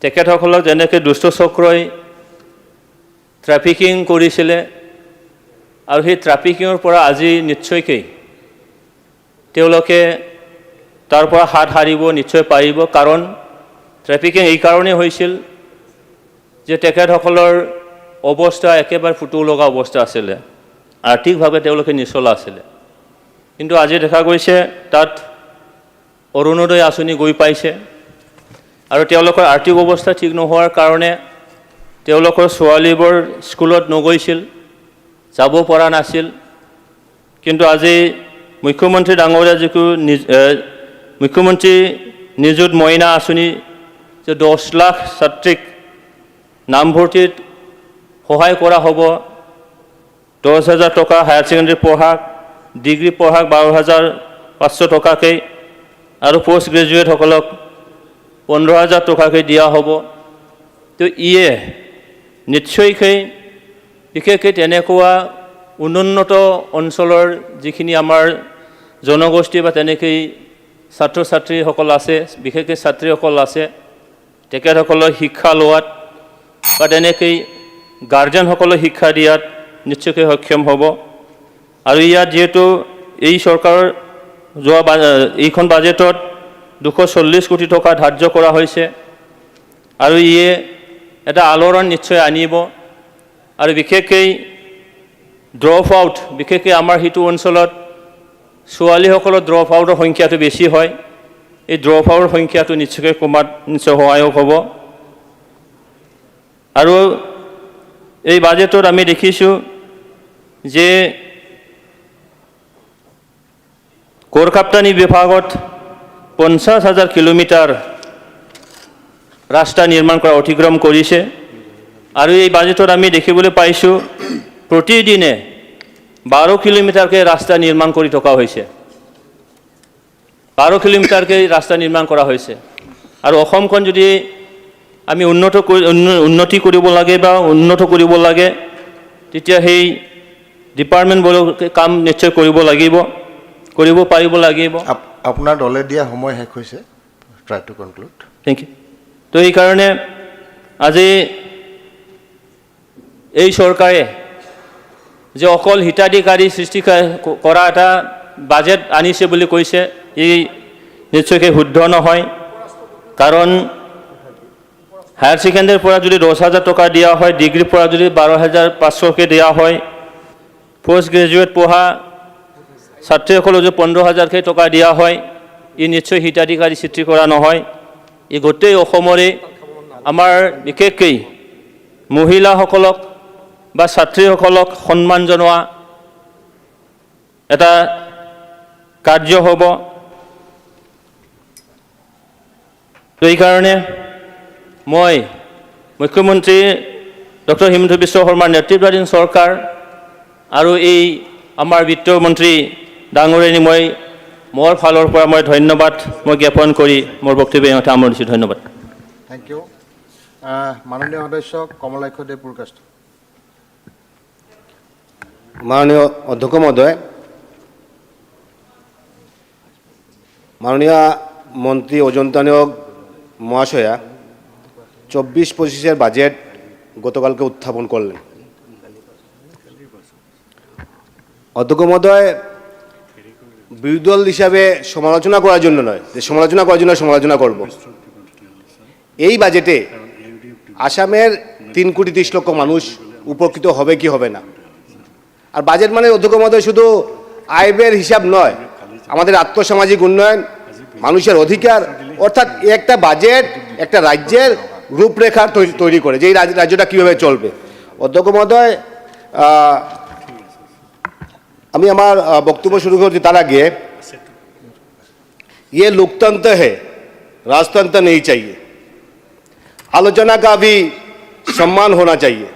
I: তেখেতসকলক যেনেকৈ দুষ্ট চক্ৰই ট্ৰাফিকিং কৰিছিলে আৰু সেই ট্ৰাফিকিঙৰ পৰা আজি নিশ্চয়কৈ তেওঁলোকে তাৰ পৰা হাত সাৰিব নিশ্চয় পাৰিব কাৰণ ট্ৰাফিকিং এই কাৰণেই হৈছিল যে তেখেতসকলৰ অৱস্থা একেবাৰে ফুটো লগা অৱস্থা আছিলে আৰ্থিকভাৱে তেওঁলোকে নিচলা আছিলে কিন্তু আজি দেখা গৈছে তাত অৰুণোদয় আঁচনি গৈ পাইছে আৰু তেওঁলোকৰ আৰ্থিক অৱস্থা ঠিক নোহোৱাৰ কাৰণে তেওঁলোকৰ ছোৱালীবোৰ স্কুলত নগৈছিল যাব পৰা নাছিল কিন্তু আজি মুখ্যমন্ত্ৰী ডাঙৰীয়া যিটো মুখ্যমন্ত্ৰী নিযুত মইনা আঁচনি যে 10 লাখ ছাত্ৰীক নামভৰ্তিত সহায় কৰা হ'ব 10,000 টকা হায়াৰ ছেকেণ্ডেৰী পঢ়াক ডিগ্ৰী পঢ়াক 12,500 টকাকৈ আৰু পোষ্ট গ্ৰেজুৱেটসকলক 15,000 টকাকৈ দিয়া হ'ব তো ইয়ে নিশ্চয়কৈ বিশেষকৈ তেনেকুৱা অনুন্নত অঞ্চলৰ যিখিনি আমাৰ জনগোষ্ঠী বা তেনেকৈ ছাত্ৰ ছাত্ৰীসকল আছে, বিশেষকৈ ছাত্ৰীসকল আছে, তেখেতসকলৰ শিক্ষা লোৱাত বা তেনেকৈ গাৰ্জেনসকলৰ শিক্ষা দিয়াত নিশ্চয়কৈ সক্ষম হ'ব। আৰু ইয়াত যিহেতু এই চৰকাৰৰ এইখন বাজেটত 240 কোটি টকা ধাৰ্য কৰা হৈছে আৰু ইয়ে এটা আলোড়ন নিশ্চয় আনিব। আৰু বিশেষকৈ ড্ৰপ আউট, বিশেষকৈ আমাৰ সেইটো অঞ্চলত ছোৱালীসকলৰ ড্ৰপ আউটৰ সংখ্যাটো বেছি হয়। এই ড্ৰপ আউটৰ সংখ্যাটো নিশ্চয়কৈ কমাত নিশ্চয় সহায়ক হ'ব। আৰু এই বাজেটত আমি দেখিছোঁ যে কোৰকাপ্তানি বিভাগত 50,000 কিলোমিটাৰ ৰাস্তা নিৰ্মাণ কৰা অতিক্ৰম কৰিছে। আৰু এই বাজেটত আমি দেখিবলৈ পাইছোঁ প্ৰতিদিনে 12 কিলোমিটাৰকৈ ৰাস্তা নিৰ্মাণ কৰি থকা হৈছে। 12 কিলোমিটাৰকৈ ৰাস্তা নিৰ্মাণ কৰা হৈছে। আৰু অসমখন যদি আমি উন্নতি কৰিব লাগে বা উন্নত কৰিব লাগে, তেতিয়া সেই ডিপাৰ্টমেণ্টবোৰৰ কাম নিশ্চয় কৰিব লাগিব, কৰিব পাৰিব লাগিব।
F: আপোনাৰ দলে দিয়া সময় শেষ হৈছে, try to conclude.
I: Thank you. তো এইকাৰণে আজি এই চৰকাৰে যে অকল হিতাধিকাৰী সৃষ্টি কৰা এটা বাজেট আনিছে বুলি কৈছে, ই নিশ্চয়কৈ শুদ্ধ নহয়। কাৰণ হায়াৰ ছেকেণ্ডেৰীৰ পৰা যদি 10,000 টকা দিয়া হয়, ডিগ্ৰীৰ পৰা যদি 12,500কৈ দিয়া হয়, পোষ্ট গ্ৰেজুৱেট পঢ়া ছাত্ৰীসকলক যদি 15,000কৈ টকা দিয়া হয়, ই নিশ্চয় হিতাধিকাৰী সৃষ্টি কৰা নহয়। ই গোটেই অসমৰে আমাৰ বিশেষকৈ মহিলাসকলক বা ছাত্ৰীসকলক সন্মান জনোৱা এটা কাৰ্য হ'ব। তো এইকাৰণে মই মুখ্যমন্ত্ৰী ডক্টৰ হিমন্ত বিশ্ব শৰ্মাৰ নেতৃত্বাধীন চৰকাৰ আৰু এই আমাৰ বিত্তমন্ত্ৰী ডাঙৰীয়ানী মই মোৰ ফালৰ পৰা মই ধন্যবাদ জ্ঞাপন কৰি মোৰ বক্তব্য ইহঁতে সামৰিছোঁ। ধন্যবাদ।
F: Thank you. মাননীয় সদস্য কমলাক্ষ দেৱ পুৰকাষ্ট।
J: মাননীয় অধ্যক্ষ মহোদয়, মাননীয় মন্ত্রী অজন্তা নিয়োগ মহাশয়া 24-25 বাজেট গতকালকে উত্থাপন করলেন। অধ্যক্ষ মহোদয়, বিরোধী দল হিসাবে সমালোচনা করার জন্য নয়, যে সমালোচনা করার জন্য সমালোচনা করব। এই বাজেটে আসামের 3,30,00,000 মানুষ উপকৃত হবে কি হবে না। আর বাজেট মানে অধ্যক্ষ মহোদয় শুধু আয় ব্যয়ের হিসাব নয়, আমাদের আর্থসামাজিক উন্নয়ন, মানুষের অধিকার, অর্থাৎ একটা বাজেট একটা রাজ্যের রূপরেখা তৈরি করে যে এই রাজ্যটা কীভাবে চলবে। অধ্যক্ষ মহোদয়, আমি আমার বক্তব্য শুরু করছি তার আগে, ये लोकतंत्र है, राजतंत्र नहीं चाहिए। आलोचना का भी सम्मान होना चाहिए।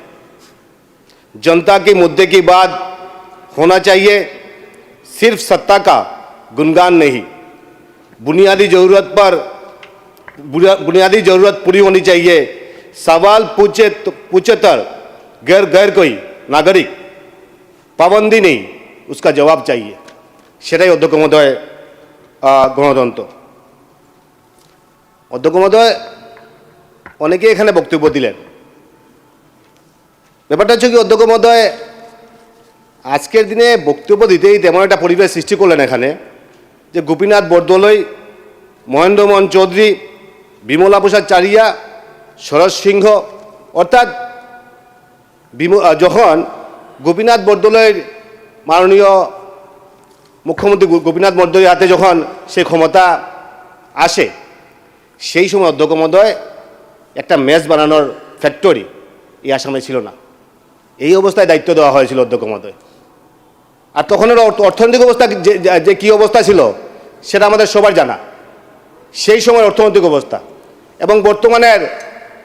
J: जनता के मुद्दे की बात होना चाहिए, सिर्फ सत्ता का गुणगान नहीं। बुनियादी ज़रूरत पूरी होनी चाहिए। सवाल पूछे गैर कोई नागरिक, पाबंदी नहीं, उसका जवाब चाहिए। সেটাই অধ্যক্ষ মহোদয় গণতন্ত্র। অধ্যক্ষ মহোদয়, অনেকে এখানে বক্তব্য দিলেন। ব্যাপারটা হচ্ছে কি অধ্যক্ষ মহোদয়, আজকের দিনে বক্তব্য দিতেই তেমন একটা পরিবেশ সৃষ্টি করলেন এখানে যে গোপীনাথ বরদলৈ, মহেন্দ্র মোহন চৌধুরী, বিমলা প্রসাদ চারিয়া, শরৎ সিংহ, অর্থাৎ যখন গোপীনাথ বরদলৈর মাননীয় মুখ্যমন্ত্রী গোপীনাথ বরদলৈর হাতে যখন সে ক্ষমতা আসে, সেই সময় অধ্যক্ষ মহোদয় একটা ম্যাচ বানানোর ফ্যাক্টরি এই আসামে ছিল না। এই অবস্থায় দায়িত্ব দেওয়া হয়েছিল অধ্যক্ষ মহোদয়। আর তখনের অর্থনৈতিক অবস্থা যে কী অবস্থা ছিল সেটা আমাদের সবার জানা। সেই সময় অর্থনৈতিক অবস্থা এবং বর্তমানের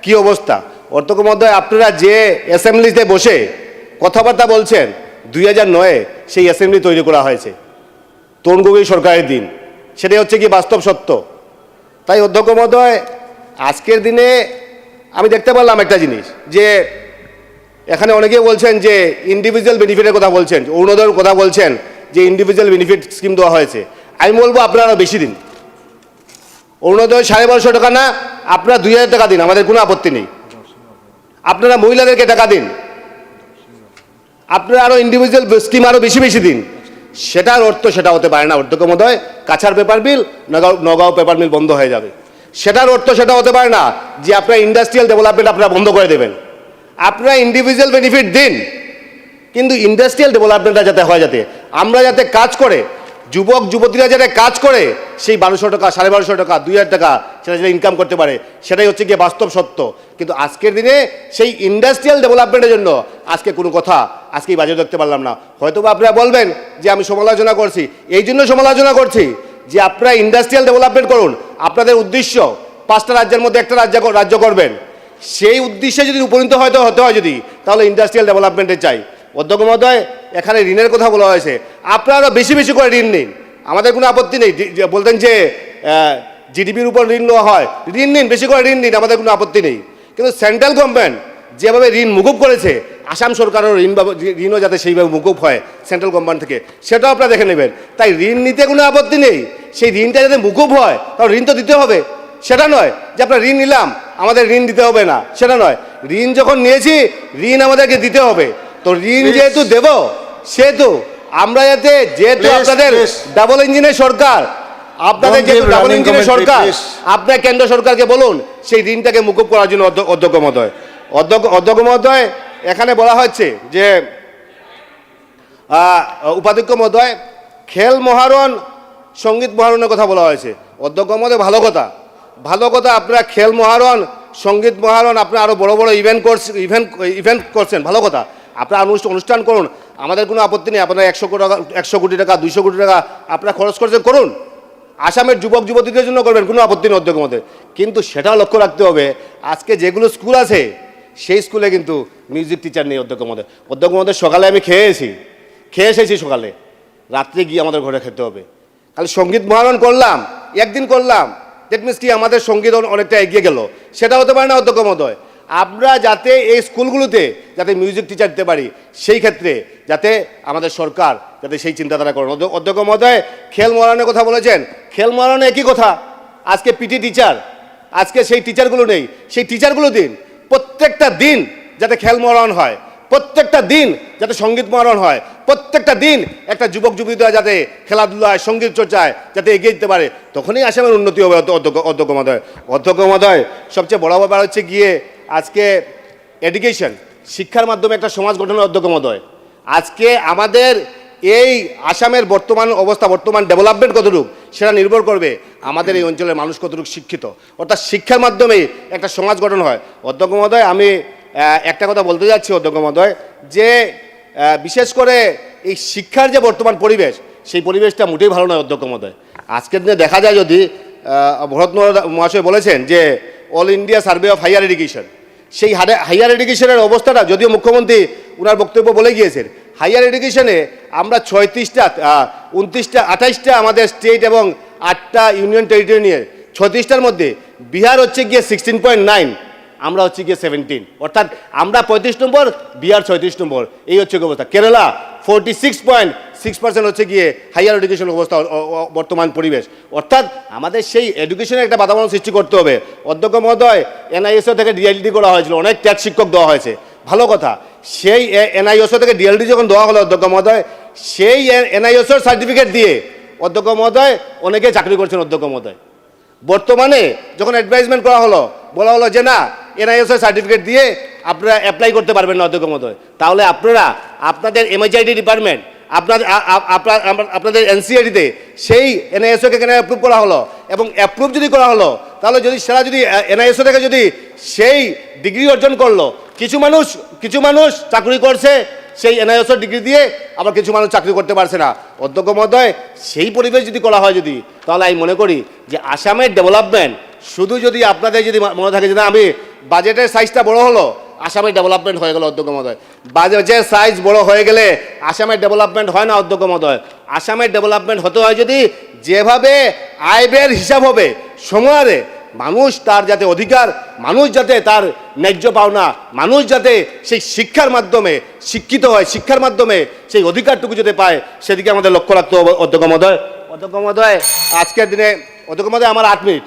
J: কি অবস্থা, অধ্যক্ষ মহোদয় আপনারা যে অ্যাসেম্বলিতে বসে কথাবার্তা বলছেন, 2009-এ সেই অ্যাসেম্বলি তৈরি করা হয়েছে তরুণ গগৈ সরকারের দিন। সেটাই হচ্ছে কি বাস্তব সত্য। তাই অধ্যক্ষ মহোদয়, আজকের দিনে আমি দেখতে পারলাম একটা জিনিস যে এখানে অনেকেই বলছেন যে ইন্ডিভিজুয়াল বেনিফিটের কথা বলছেন, অরুণোদয়ের কথা বলছেন, যে ইন্ডিভিজুয়াল বেনিফিট স্কিম দেওয়া হয়েছে। আমি বলবো আপনারা আরও বেশি দিন। অরুণোদয় 1250 টাকা না, আপনারা 2000 টাকা দিন, আমাদের কোনো আপত্তি নেই। আপনারা মহিলাদেরকে টাকা দিন, আপনারা আরও ইন্ডিভিজুয়াল স্কিম আরও বেশি বেশি দিন। সেটার অর্থ সেটা হতে পারে না অধ্যক্ষ মহোদয়, Cachar paper mill, Nagaon paper mill বন্ধ হয়ে যাবে। সেটার অর্থ সেটা হতে পারে না যে আপনার ইন্ডাস্ট্রিয়াল ডেভেলপমেন্ট আপনারা বন্ধ করে দেবেন। আপনারা ইন্ডিভিজুয়াল বেনিফিট দিন, কিন্তু ইন্ডাস্ট্রিয়াল ডেভেলপমেন্টটা যাতে হয়, যাতে আমরা যাতে কাজ করে, যুবক যুবতীরা যাতে কাজ করে সেই 1200 টাকা, 1250 টাকা, 2000 টাকা সেটা যাতে ইনকাম করতে পারে, সেটাই হচ্ছে গিয়ে বাস্তব সত্য। কিন্তু আজকের দিনে সেই ইন্ডাস্ট্রিয়াল ডেভেলপমেন্টের জন্য আজকে কোনো কথা আজকে এই বাজেট দেখতে পারলাম না। হয়তো বা আপনারা বলবেন যে আমি সমালোচনা করছি, এই জন্য সমালোচনা করছি যে আপনারা ইন্ডাস্ট্রিয়াল ডেভেলপমেন্ট করুন, আপনাদের উদ্দেশ্য 5টা রাজ্যের মধ্যে একটা রাজ্য করবেন, সেই উদ্দেশ্যে যদি উপনীত হতে হয় যদি, তাহলে ইন্ডাস্ট্রিয়াল ডেভেলপমেন্টে চাই। অধ্যক্ষ মহোদয়, এখানে ঋণের কথা বলা হয়েছে, আপনারা বেশি বেশি করে ঋণ নিন, আমাদের কোনো আপত্তি নেই। বলতেন যে জিডিপির উপর ঋণ নেওয়া হয়, ঋণ নিন, বেশি করে ঋণ নিন, আমাদের কোনো আপত্তি নেই। কিন্তু সেন্ট্রাল গভর্নমেন্ট যেভাবে ঋণ মুকুব করেছে, আসাম সরকারের ঋণও যাতে সেইভাবে মুকুব হয় সেন্ট্রাল গভর্নমেন্ট থেকে, সেটাও আপনারা দেখে নেবেন। তাই ঋণ নিতে কোনো আপত্তি নেই, সেই ঋণটা যাতে মুকুব হয়, তাহলে ঋণ তো দিতে হবে। সেটা নয় যে আপনার ঋণ নিলাম আমাদের ঋণ দিতে হবে না, সেটা নয়। ঋণ যখন নিয়েছি ঋণ আমাদেরকে দিতে হবে। তো ঋণ যেহেতু দেব, সেহেতু আমরা যেহেতু আপনাদের ডাবল ইঞ্জিনের সরকার, আপনাদের যেহেতু ডাবল ইঞ্জিনের সরকার, আপনার কেন্দ্র সরকারকে বলুন সেই ঋণটাকে মুকুব করার জন্য। অধ্যক্ষ মহোদয়, অধ্যক্ষ মহোদয়, এখানে বলা হচ্ছে যে উপাধ্যক্ষ মহোদয় খেল মহারণ, সঙ্গীত মহারণের কথা বলা হয়েছে। অধ্যক্ষ মহোদয়, ভালো কথা, ভালো কথা। আপনারা খেল মহারণ, সঙ্গীত মহারণ, আপনারা আরও বড় বড় ইভেন্ট করছেন, ভালো কথা। আপনারা অনুষ্ঠান করুন, আমাদের কোনো আপত্তি নেই। আপনারা 100 কোটি টাকা 200 কোটি টাকা আপনারা খরচ করছেন, করুন। আসামের যুবক যুবতীদের জন্য করবেন, কোনো আপত্তি নেই অধ্যক্ষ মহোদয়। কিন্তু সেটাও লক্ষ্য রাখতে হবে, আজকে যেগুলো স্কুল আছে সেই স্কুলে কিন্তু মিউজিক টিচার নেই অধ্যক্ষ মহোদয়। অধ্যক্ষ মহোদয়, সকালে আমি খেয়ে এসেছি সকালে, রাত্রে গিয়ে আমাদের ঘরে খেতে হবে। খালি সঙ্গীত মহারণ করলাম, একদিন করলাম, দ্যাট মিনস কি আমাদের সঙ্গীত অনেকটা এগিয়ে গেল, সেটা হতে পারে না অধ্যক্ষ মহোদয়। আমরা যাতে এই স্কুলগুলোতে যাতে মিউজিক টিচার দিতে পারি, সেই ক্ষেত্রে যাতে আমাদের সরকার যাতে সেই চিন্তাধারা করেন। অধ্যক্ষ মহোদয়, খেল মহারণের কথা বলেছেন, খেল মহারণে একই কথা। আজকে পিটি টিচার, আজকে সেই টিচারগুলো নেই, সেই টিচারগুলো দিন। প্রত্যেকটা দিন যাতে খেল মহারণ হয়, প্রত্যেকটা দিন যাতে সঙ্গীত মহারণ হয়, প্রত্যেকটা দিন একটা যুবক যুবতীরা যাতে খেলাধুলায়, সঙ্গীত চর্চায় যাতে এগিয়ে যেতে পারে, তখনই আসামের উন্নতি হবে অধ্যক্ষ মহোদয়। অধ্যক্ষ মহোদয়, সবচেয়ে বড় ব্যাপার হচ্ছে গিয়ে আজকে এডুকেশন, শিক্ষার মাধ্যমে একটা সমাজ গঠনের। অধ্যক্ষ মহোদয়, আজকে আমাদের এই আসামের বর্তমান অবস্থা, বর্তমান ডেভেলপমেন্ট কতটুকু, সেটা নির্ভর করবে আমাদের এই অঞ্চলের মানুষ কতটুকু শিক্ষিত, অর্থাৎ শিক্ষার মাধ্যমেই একটা সমাজ গঠন হয়। অধ্যক্ষ মহোদয়, আমি একটা কথা বলতে যাচ্ছি অধ্যক্ষ মহোদয়, যে বিশেষ করে এই শিক্ষার যে বর্তমান পরিবেশ, সেই পরিবেশটা মোটেই ভালো নয় অধ্যক্ষ মহোদয়। আজকের দিনে দেখা যায়, যদি ভরত মহাশয় বলেছেন যে all India survey of hire education, সেই হাইয়ার এডুকেশনের অবস্থাটা, যদিও মুখ্যমন্ত্রী ওনার বক্তব্য বলে গিয়েছেন, হাইয়ার এডুকেশনে আমরা 28টা আমাদের স্টেট এবং 8টা ইউনিয়ন টেরিটরি নিয়ে 36টার মধ্যে বিহার হচ্ছে গিয়ে 16.9, আমরা হচ্ছে গিয়ে 17, অর্থাৎ আমরা 35 নম্বর, বিহার 36 নম্বর, এই হচ্ছে অবস্থা। কেরালা 46.6% হচ্ছে গিয়ে হাইয়ার এডুকেশন অবস্থা, বর্তমান পরিবেশ। অর্থাৎ আমাদের সেই এডুকেশনের একটা বাতাবরণ সৃষ্টি করতে হবে। অধ্যক্ষ মহোদয়, এনআইএসও থেকে ডিএলডি করা হয়েছিল, অনেক ট্যাক্স শিক্ষক দেওয়া হয়েছে, ভালো কথা। সেই এনআইএসও থেকে ডিএলডি যখন দেওয়া হলো অধ্যক্ষ মহোদয়, সেই এনআইএসওর সার্টিফিকেট দিয়ে অধ্যক্ষ মহোদয় অনেকে চাকরি করছেন অধ্যক্ষ মহোদয়। বর্তমানে যখন অ্যাডভাইজমেন্ট করা হলো, বলা হলো যে না, এনআইএসওর সার্টিফিকেট দিয়ে আপনারা অ্যাপ্লাই করতে পারবেন না অধ্যক্ষ মহোদয়। তাহলে আপনারা আপনাদের এমএইচআইডি ডিপার্টমেন্ট, আপনাদের এনসিআরটিতে সেই এনআইএসওকে কেন অ্যাপ্রুভ করা হলো, এবং অ্যাপ্রুভ যদি করা হলো, তাহলে যদি সেটা যদি এনআইএসও থেকে যদি সেই ডিগ্রি অর্জন করলো, কিছু মানুষ চাকরি করছে সেই এনআইএসও ডিগ্রি দিয়ে, আবার কিছু মানুষ চাকরি করতে পারছে না অধ্যক্ষ মহোদয়। সেই পরিবেশ যদি করা হয় যদি, তাহলে আমি মনে করি যে আসামের ডেভেলপমেন্ট, শুধু যদি আপনাদের যদি মনে থাকে যে না, আমি বাজেটের সাইজটা বড় হলো, আসামের ডেভেলপমেন্ট হয়ে গেল অধ্যক্ষ মহোদয়। বাজেটের সাইজ বড় হয়ে গেলে আসামের ডেভেলপমেন্ট হয় না অধ্যক্ষ মহোদয়। আসামের ডেভেলপমেন্ট হতে হয় যদি যেভাবে আয় ব্যয়ের হিসাব হবে সময়ারে, মানুষ তার যাতে অধিকার, মানুষ যাতে তার ন্যায্য পাওনা, মানুষ যাতে সেই শিক্ষার মাধ্যমে শিক্ষিত হয়, শিক্ষার মাধ্যমে সেই অধিকারটুকু যাতে পায়, সেদিকে আমাদের লক্ষ্য রাখতে হবে। অধ্যক্ষ মহোদয়, অধ্যক্ষ মহোদয়, আজকের দিনে অধ্যক্ষ মহোদয় আমার 8 মিনিট,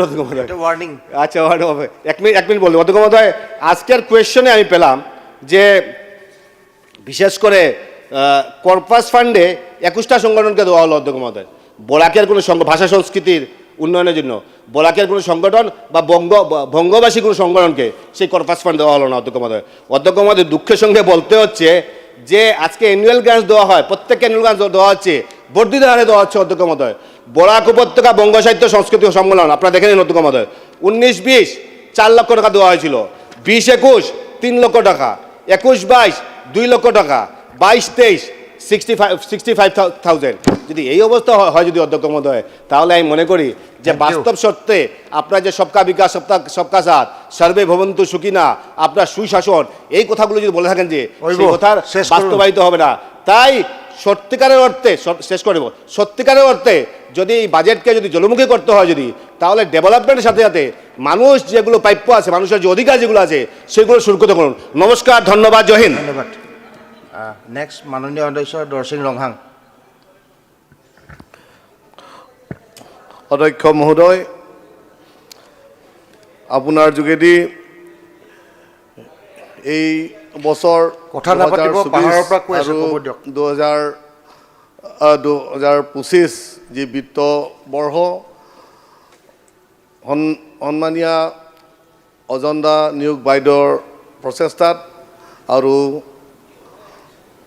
J: অধ্যক্ষ মহোদয়,
D: ওয়ার্নিং।
J: আচ্ছা ওয়ার্নিং হবে, 1 মিনিট বলবো। অধ্যক্ষ মহোদয়, আজকের কোয়েশ্চনে আমি পেলাম যে বিশেষ করে কর্পাস ফান্ডে 21টা সংগঠনকে দেওয়া হলো। অধ্যক্ষ মহোদয়, বরাকের কোনো ভাষা সংস্কৃতির উন্নয়নের জন্য বরাকের কোনো সংগঠন বা বঙ্গবাসী কোনো সংগঠনকে সেই কর্পাস ফান্ড দেওয়া হলো না। অধ্যক্ষ মহোদয়, অধ্যক্ষ মহোদয়, দুঃখের সঙ্গে বলতে হচ্ছে যে আজকে অ্যানুয়াল গ্রান্ট দেওয়া হয়, প্রত্যেককে অ্যানুয়াল গ্রান্ট দেওয়া হচ্ছে, বর্ধিত হারে দেওয়া হচ্ছে। অধ্যক্ষ মহোদয়, বরাক উপত্যকা বঙ্গ সাহিত্য সংস্কৃতি সম্মেলন আপনারা দেখে নিন। অধ্যক্ষ মহোদয়, 19-20 4 লক্ষ টাকা দেওয়া হয়েছিল, 20-21 3 লক্ষ টাকা, 21-22 2 লক্ষ টাকা, 22-23 65,000। যদি এই অবস্থা হয় যদি অধ্যক্ষ মহোদয়, তাহলে আমি মনে করি যে বাস্তব সত্যে আপনার যে সবকা বিকাশ সবকা সাথ, সর্বে ভবন্তু সুখিনা, আপনার সুশাসন, এই কথাগুলো যদি বলে থাকেন যে সেই কথার বাস্তবায়িত হবে না। তাই সত্যিকারের অর্থে শেষ করে দেব, সত্যিকারের অর্থে যদি এই বাজেটকে যদি জলমুখী করতে হয় যদি, তাহলে ডেভেলপমেন্টের সাথে সাথে মানুষ যেগুলো প্রাপ্য আছে, মানুষের যে অধিকার যেগুলো আছে সেগুলো সুরক্ষিত করুন। নমস্কার, ধন্যবাদ, জয় হিন্দ।
F: ধন্যবাদ। নেক্সট মাননীয় সদস্য দৰসিং ৰংহাং।
K: অধ্যক্ষ মহোদয়, আপোনাৰ যোগেদি এই বছৰ
F: কথা নাপাতিব, পাহাৰৰ পৰা কৈ আছে, ক'ব দিয়ক।
K: 2025 যি বিত্ত বৰ্ষ, সন্মানীয় অজন্তা নিয়োগ বাইদেউৰ প্ৰচেষ্টাত আৰু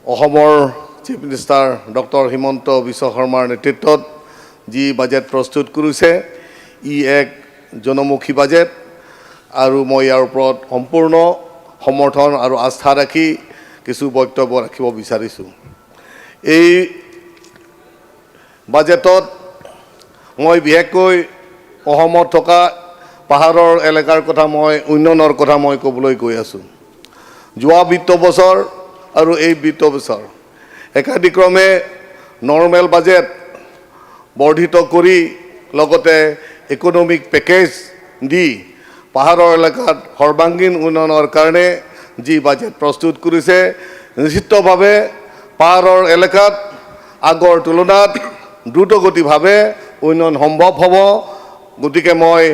K: অসমৰ chief minister doctor Himanta Biswa শৰ্মাৰ নেতৃত্বত যি বাজেট প্ৰস্তুত কৰিছে, ই এক জনমুখী বাজেট, আৰু মই ইয়াৰ ওপৰত সম্পূৰ্ণ সমৰ্থন আৰু আস্থা ৰাখি কিছু বক্তব্য ৰাখিব বিচাৰিছোঁ। এই বাজেটত মই বিশেষকৈ অসমত থকা পাহাৰৰ এলেকাৰ কথা, উন্নয়নৰ কথা মই ক'বলৈ গৈ আছোঁ। যোৱা বিত্ত বছৰ আৰু এই বিত্ত বছৰ একাধিক্ৰমে নৰ্মেল বাজেট বৰ্ধিত কৰি লগতে ইকনমিক পেকেজ দি পাহাৰৰ এলেকাত সৰ্বাংগীন উন্নয়নৰ কাৰণে যি বাজেট প্ৰস্তুত কৰিছে, নিশ্চিতভাৱে পাহাৰৰ এলেকাত আগৰ তুলনাত দ্ৰুতগতিভাৱে উন্নয়ন সম্ভৱ হ'ব। গতিকে মই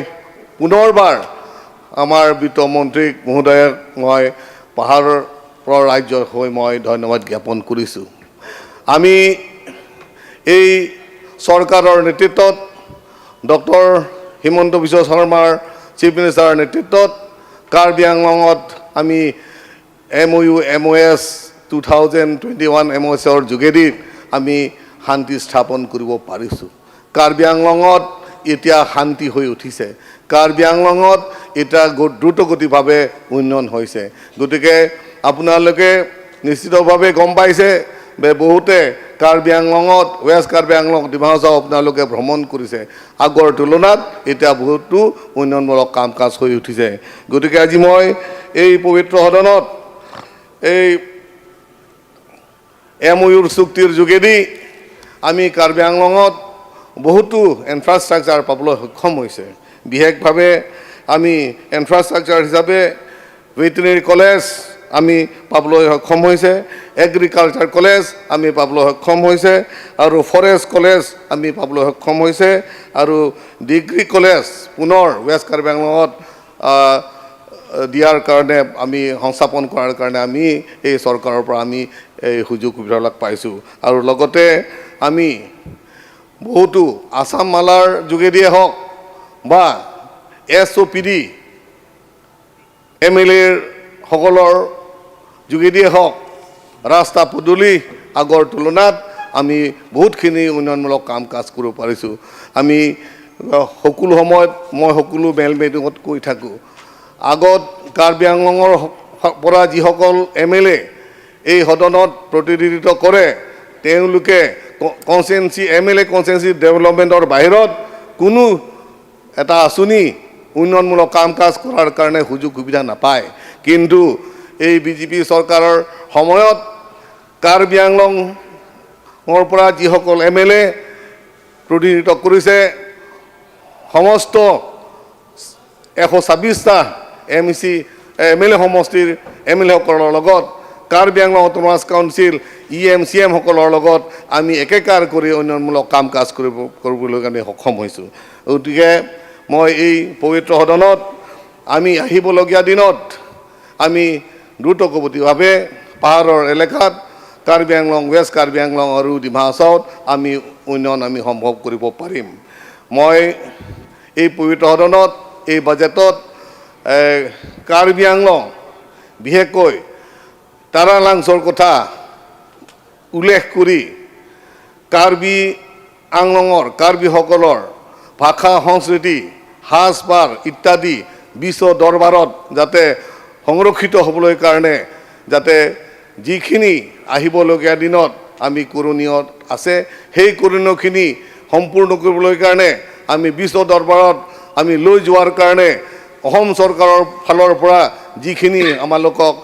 K: পুনৰবাৰ আমাৰ বিত্ত মন্ত্ৰী মহোদয়ক মই পাহাৰৰ ৰাজ্যৰ হৈ মই ধন্যবাদ জ্ঞাপন কৰিছোঁ। আমি এই চৰকাৰৰ নেতৃত্বত ডক্টৰ হিমন্ত বিশ্ব শৰ্মাৰ চিফ মিনিষ্টাৰৰ নেতৃত্বত কাৰ্বি আংলঙত আমি MOU MOS 2021 MOSৰ যোগেদি আমি শান্তি স্থাপন কৰিব পাৰিছোঁ। কাৰ্বি আংলঙত এতিয়া শান্তি হৈ উঠিছে, কাৰ্বি আংলঙত এতিয়া দ্ৰুতগতিভাৱে উন্নয়ন হৈছে। গতিকে আপোনালোকে নিশ্চিতভাৱে গম পাইছে যে বহুতে কাৰ্বি আংলঙত, ৱেষ্ট কাৰ্বি আংলং, ডিমা হাছাও আপোনালোকে ভ্ৰমণ কৰিছে, আগৰ তুলনাত এতিয়া বহুতো উন্নয়নমূলক কাম কাজ হৈ উঠিছে। গতিকে আজি মই এই পবিত্ৰ সদনত এই MOUৰ চুক্তিৰ যোগেদি আমি কাৰ্বি আংলঙত বহুতো ইনফ্ৰাষ্ট্ৰাকচাৰ পাবলৈ সক্ষম হৈছে। বিশেষভাৱে আমি ইনফ্ৰাষ্ট্ৰাকচাৰ হিচাপে ভেটেৰিনেৰী কলেজ আমি পাবলৈ সক্ষম হৈছে, এগ্ৰিকালচাৰ কলেজ আমি পাবলৈ সক্ষম হৈছে, আৰু ফৰেষ্ট কলেজ আমি পাবলৈ সক্ষম হৈছে, আৰু ডিগ্ৰী কলেজ পুনৰ ৱেষ্ট কাৰ্বি আংলঙত দিয়াৰ কাৰণে আমি সংস্থাপন কৰাৰ কাৰণে আমি এই চৰকাৰৰ পৰা আমি এই সুযোগ সুবিধাবিলাক পাইছোঁ। আৰু লগতে আমি বহুতো আছাম মালাৰ যোগেদিয়ে হওক বা SOPD MLA সকলৰ যোগেদিয়ে হওক, ৰাস্তা পদূলি আগৰ তুলনাত আমি বহুতখিনি উন্নয়নমূলক কাম কাজ কৰিব পাৰিছোঁ। আমি সকলো সময়ত মই সকলো মেল মিটিঙত কৈ থাকোঁ, আগত কাৰ্বি আংলঙৰ পৰা যিসকল MLA এই সদনত প্ৰতিনিধিত্ব কৰে, তেওঁলোকে কনষ্টিটুৱেঞ্চি MLA কনষ্টিটুৱেঞ্চি ডেভেলপমেণ্টৰ বাহিৰত কোনো এটা আঁচনি উন্নয়নমূলক কাম কাজ কৰাৰ কাৰণে সুযোগ সুবিধা নাপায়। কিন্তু এই বিজেপি চৰকাৰৰ সময়ত কাৰ্বি আংলঙৰ পৰা যিসকল MLA প্ৰতিনিধিত্ব কৰিছে, সমস্ত 126টা MEC MLA সমষ্টিৰ MLA সকলৰ লগত Karbi Anglong autonomous council EM সকলৰ লগত আমি একেকাৰ কৰি উন্নয়নমূলক কাম কাজ কৰিবলৈ কাৰণে সক্ষম হৈছোঁ গতিকে মই এই পবিত্ৰ সদনত আমি আহিবলগীয়া দিনত আমি দ্ৰুতগতিভাৱে পাহাৰৰ এলেকাত কাৰ্বি আংলং ৱেষ্ট কাৰ্বি আংলং আৰু ডিমা হাছাওত আমি উন্নয়ন আমি সম্ভৱ কৰিব পাৰিম মই এই পবিত্ৰ সদনত এই বাজেটত কাৰ্বি আংলং বিশেষকৈ তাৰালাংছৰ কথা উল্লেখ কৰি কাৰ্বি আংলঙৰ কাৰ্বিসকলৰ ভাষা সংস্কৃতি সাজপাৰ ইত্যাদি বিশ্ব দৰবাৰত যাতে সংৰক্ষিত হ'বলৈ কাৰণে যাতে যিখিনি আহিবলগীয়া দিনত আমি কৰণীয় আছে সেই কৰণীয়খিনি সম্পূৰ্ণ কৰিবলৈ কাৰণে আমি বিশ্ব দৰবাৰত আমি লৈ যোৱাৰ কাৰণে অসম চৰকাৰৰ ফালৰ পৰা যিখিনি আমালোকক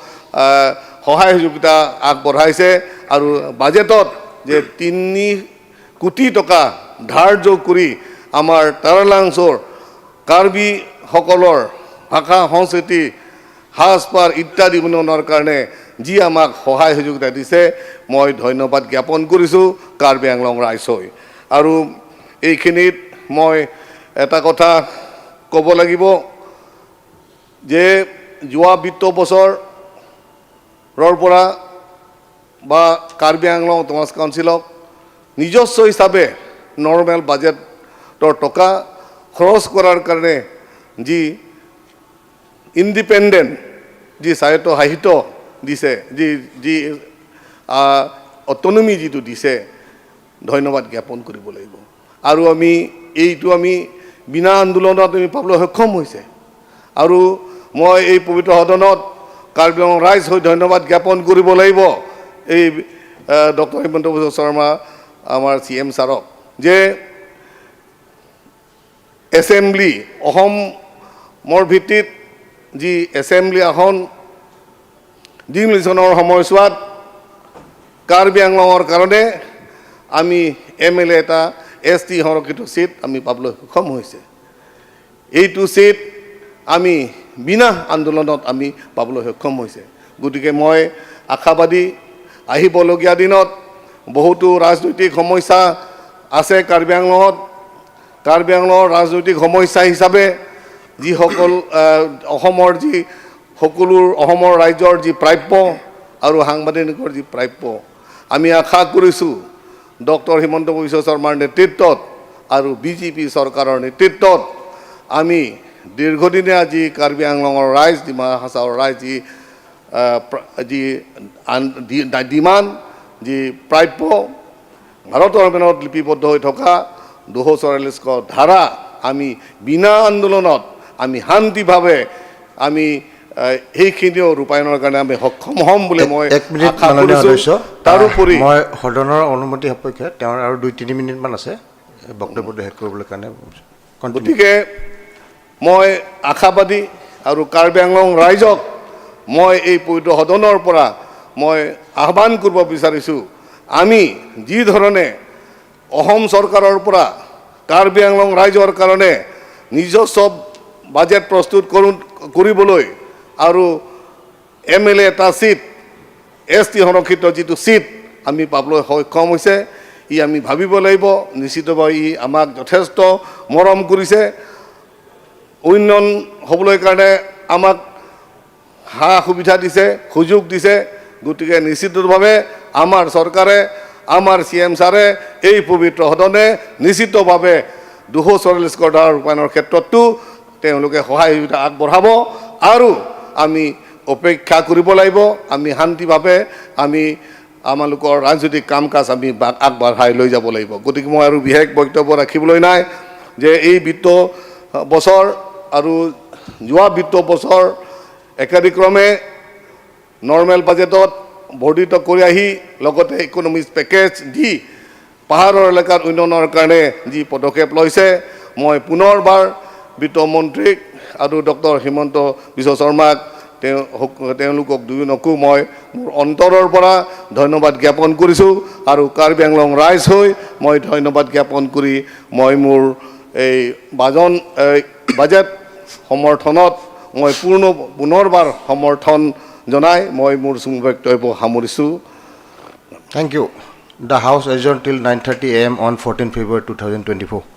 K: সহায় সহযোগিতা আগবঢ়াইছে আৰু বাজেটত যে 3 কোটি টকা ধাৰ্য কৰি আমাৰ তাৰালাংছৰ কাৰ্বিসকলৰ ভাষা সংস্কৃতি সাজপাৰ ইত্যাদি উন্নয়নৰ কাৰণে যি আমাক সহায় সহযোগিতা দিছে মই ধন্যবাদ জ্ঞাপন কৰিছোঁ কাৰ্বি আংলং ৰাইজক আৰু এইখিনিত মই এটা কথা ক'ব লাগিব যে যোৱা বিত্ত বছৰৰ পৰা বা কাৰ্বি আংলং অটোনমাছ কাউন্সিলক নিজস্ব হিচাপে নৰ্মেল বাজেটৰ টকা খৰচ কৰাৰ কাৰণে যি ইণ্ডিপেণ্ডেণ্ট যি স্বায়ত্ত সাহিত্য দিছে যি অটনমি যিটো দিছে ধন্যবাদ জ্ঞাপন কৰিব লাগিব আৰু এইটো আমি বিনা আন্দোলনত আমি পাবলৈ সক্ষম হৈছে আৰু মই এই পবিত্ৰ সদনত কাৰ্বি আংলং ৰাইজ হৈ ধন্যবাদ জ্ঞাপন কৰিব লাগিব এই ডক্টৰ হিমন্ত বিশ্ব শৰ্মা আমাৰ CM ছাৰক যে এছেম্বলি অসমৰ ভিত্তিত যি এছেম্বলি আসন ডিমিলিশ্যনৰ সময়ছোৱাত কাৰ্বি আংলঙৰ কাৰণে আমি MLA এটা ST সংৰক্ষিত চিট আমি পাবলৈ সক্ষম হৈছে এইটো চিট আমি বিনা আন্দোলনত আমি পাবলৈ সক্ষম হৈছে গতিকে মই আশাবাদী আহিবলগীয়া দিনত বহুতো ৰাজনৈতিক সমস্যা আছে কাৰ্বি আংলঙত কাৰ্বি আংলঙৰ ৰাজনৈতিক সমস্যা হিচাপে যিসকল অসমৰ যি সকলো অসমৰ ৰাইজৰ যি প্ৰাপ্য আৰু সাংবাদিকৰ যি প্ৰাপ্য আমি আশা কৰিছোঁ ডক্টৰ হিমন্ত বিশ্ব শৰ্মাৰ নেতৃত্বত আৰু BJP চৰকাৰৰ নেতৃত্বত আমি দীৰ্ঘদিনীয়া যি কাৰ্বি আংলঙৰ ৰাইজ ডিমা হাছাওৰ ৰাইজ যি ডিমাণ্ড যি প্ৰাপ্য ভাৰতৰ সংবিধানত লিপিবদ্ধ হৈ থকা 244 ধাৰা আমি বিনা আন্দোলনত আমি শান্তিভাৱে আমি সেইখিনিও ৰূপায়ণৰ কাৰণে আমি সক্ষম হ'ম বুলি মই আশা কৰিছোঁ তাৰোপৰি
F: মই সদনৰ অনুমতি সাপেক্ষে তেওঁৰ আৰু 2-3 মিনিটমান আছে বক্তব্যটো শেষ কৰিবলৈ কাৰণে
K: গতিকে মই আশাবাদী আৰু কাৰ্বি আংলং ৰাইজক মই এই পবিত্ৰ সদনৰ পৰা মই আহ্বান কৰিব বিচাৰিছোঁ আমি যি ধৰণে অসম চৰকাৰৰ পৰা কাৰ্বি আংলং ৰাইজৰ কাৰণে নিজস্ব বাজেট প্ৰস্তুত কৰিবলৈ আৰু MLA এটা চিট ST সংৰক্ষিত যিটো চিট আমি পাবলৈ সক্ষম হৈছে ই আমি ভাবিব লাগিব নিশ্চিতভাৱে ই আমাক যথেষ্ট মৰম কৰিছে উন্নয়ন হ'বলৈ কাৰণে আমাক সা সুবিধা দিছে সুযোগ দিছে গতিকে নিশ্চিতভাৱে আমাৰ চৰকাৰে আমাৰ CM ছাৰে এই পবিত্ৰ সদনে নিশ্চিতভাৱে 244 ধাৰা ৰূপায়ণৰ ক্ষেত্ৰতো তেওঁলোকে সহায় সহযোগিতা আগবঢ়াব আৰু আমি অপেক্ষা কৰিব লাগিব আমি শান্তিভাৱে আমি আমালোকৰ ৰাজনৈতিক কাম কাজ আমি আগবঢ়াই লৈ যাব লাগিব গতিকে মই আৰু বিশেষ বক্তব্য ৰাখিবলৈ নাই যে এই বিত্ত বছৰ আৰু যোৱা বিত্ত বছৰ একাধিক্ৰমে নৰ্মেল বাজেটত বৰ্ধিত কৰি আহি লগতে ইকনমিক পেকেজ দি পাহাৰৰ এলেকাত উন্নয়নৰ কাৰণে যি পদক্ষেপ লৈছে মই পুনৰবাৰ বিত্তমন্ত্ৰীক আৰু ডক্টৰ হিমন্ত বিশ্ব শৰ্মাক তেওঁলোকক দুয়োজনকো মই মোৰ অন্তৰৰ পৰা ধন্যবাদ জ্ঞাপন কৰিছোঁ আৰু কাৰ্বি আংলং ৰাইজ হৈ মই ধন্যবাদ জ্ঞাপন কৰি মই মোৰ এই বাজেট সমৰ্থনত মই পুনৰবাৰ সমৰ্থন জনাই মই মোৰ বক্তব্য সামৰিছোঁ।
F: Thank you. The House adjourned till 9:30 a.m. on 14 February 2024.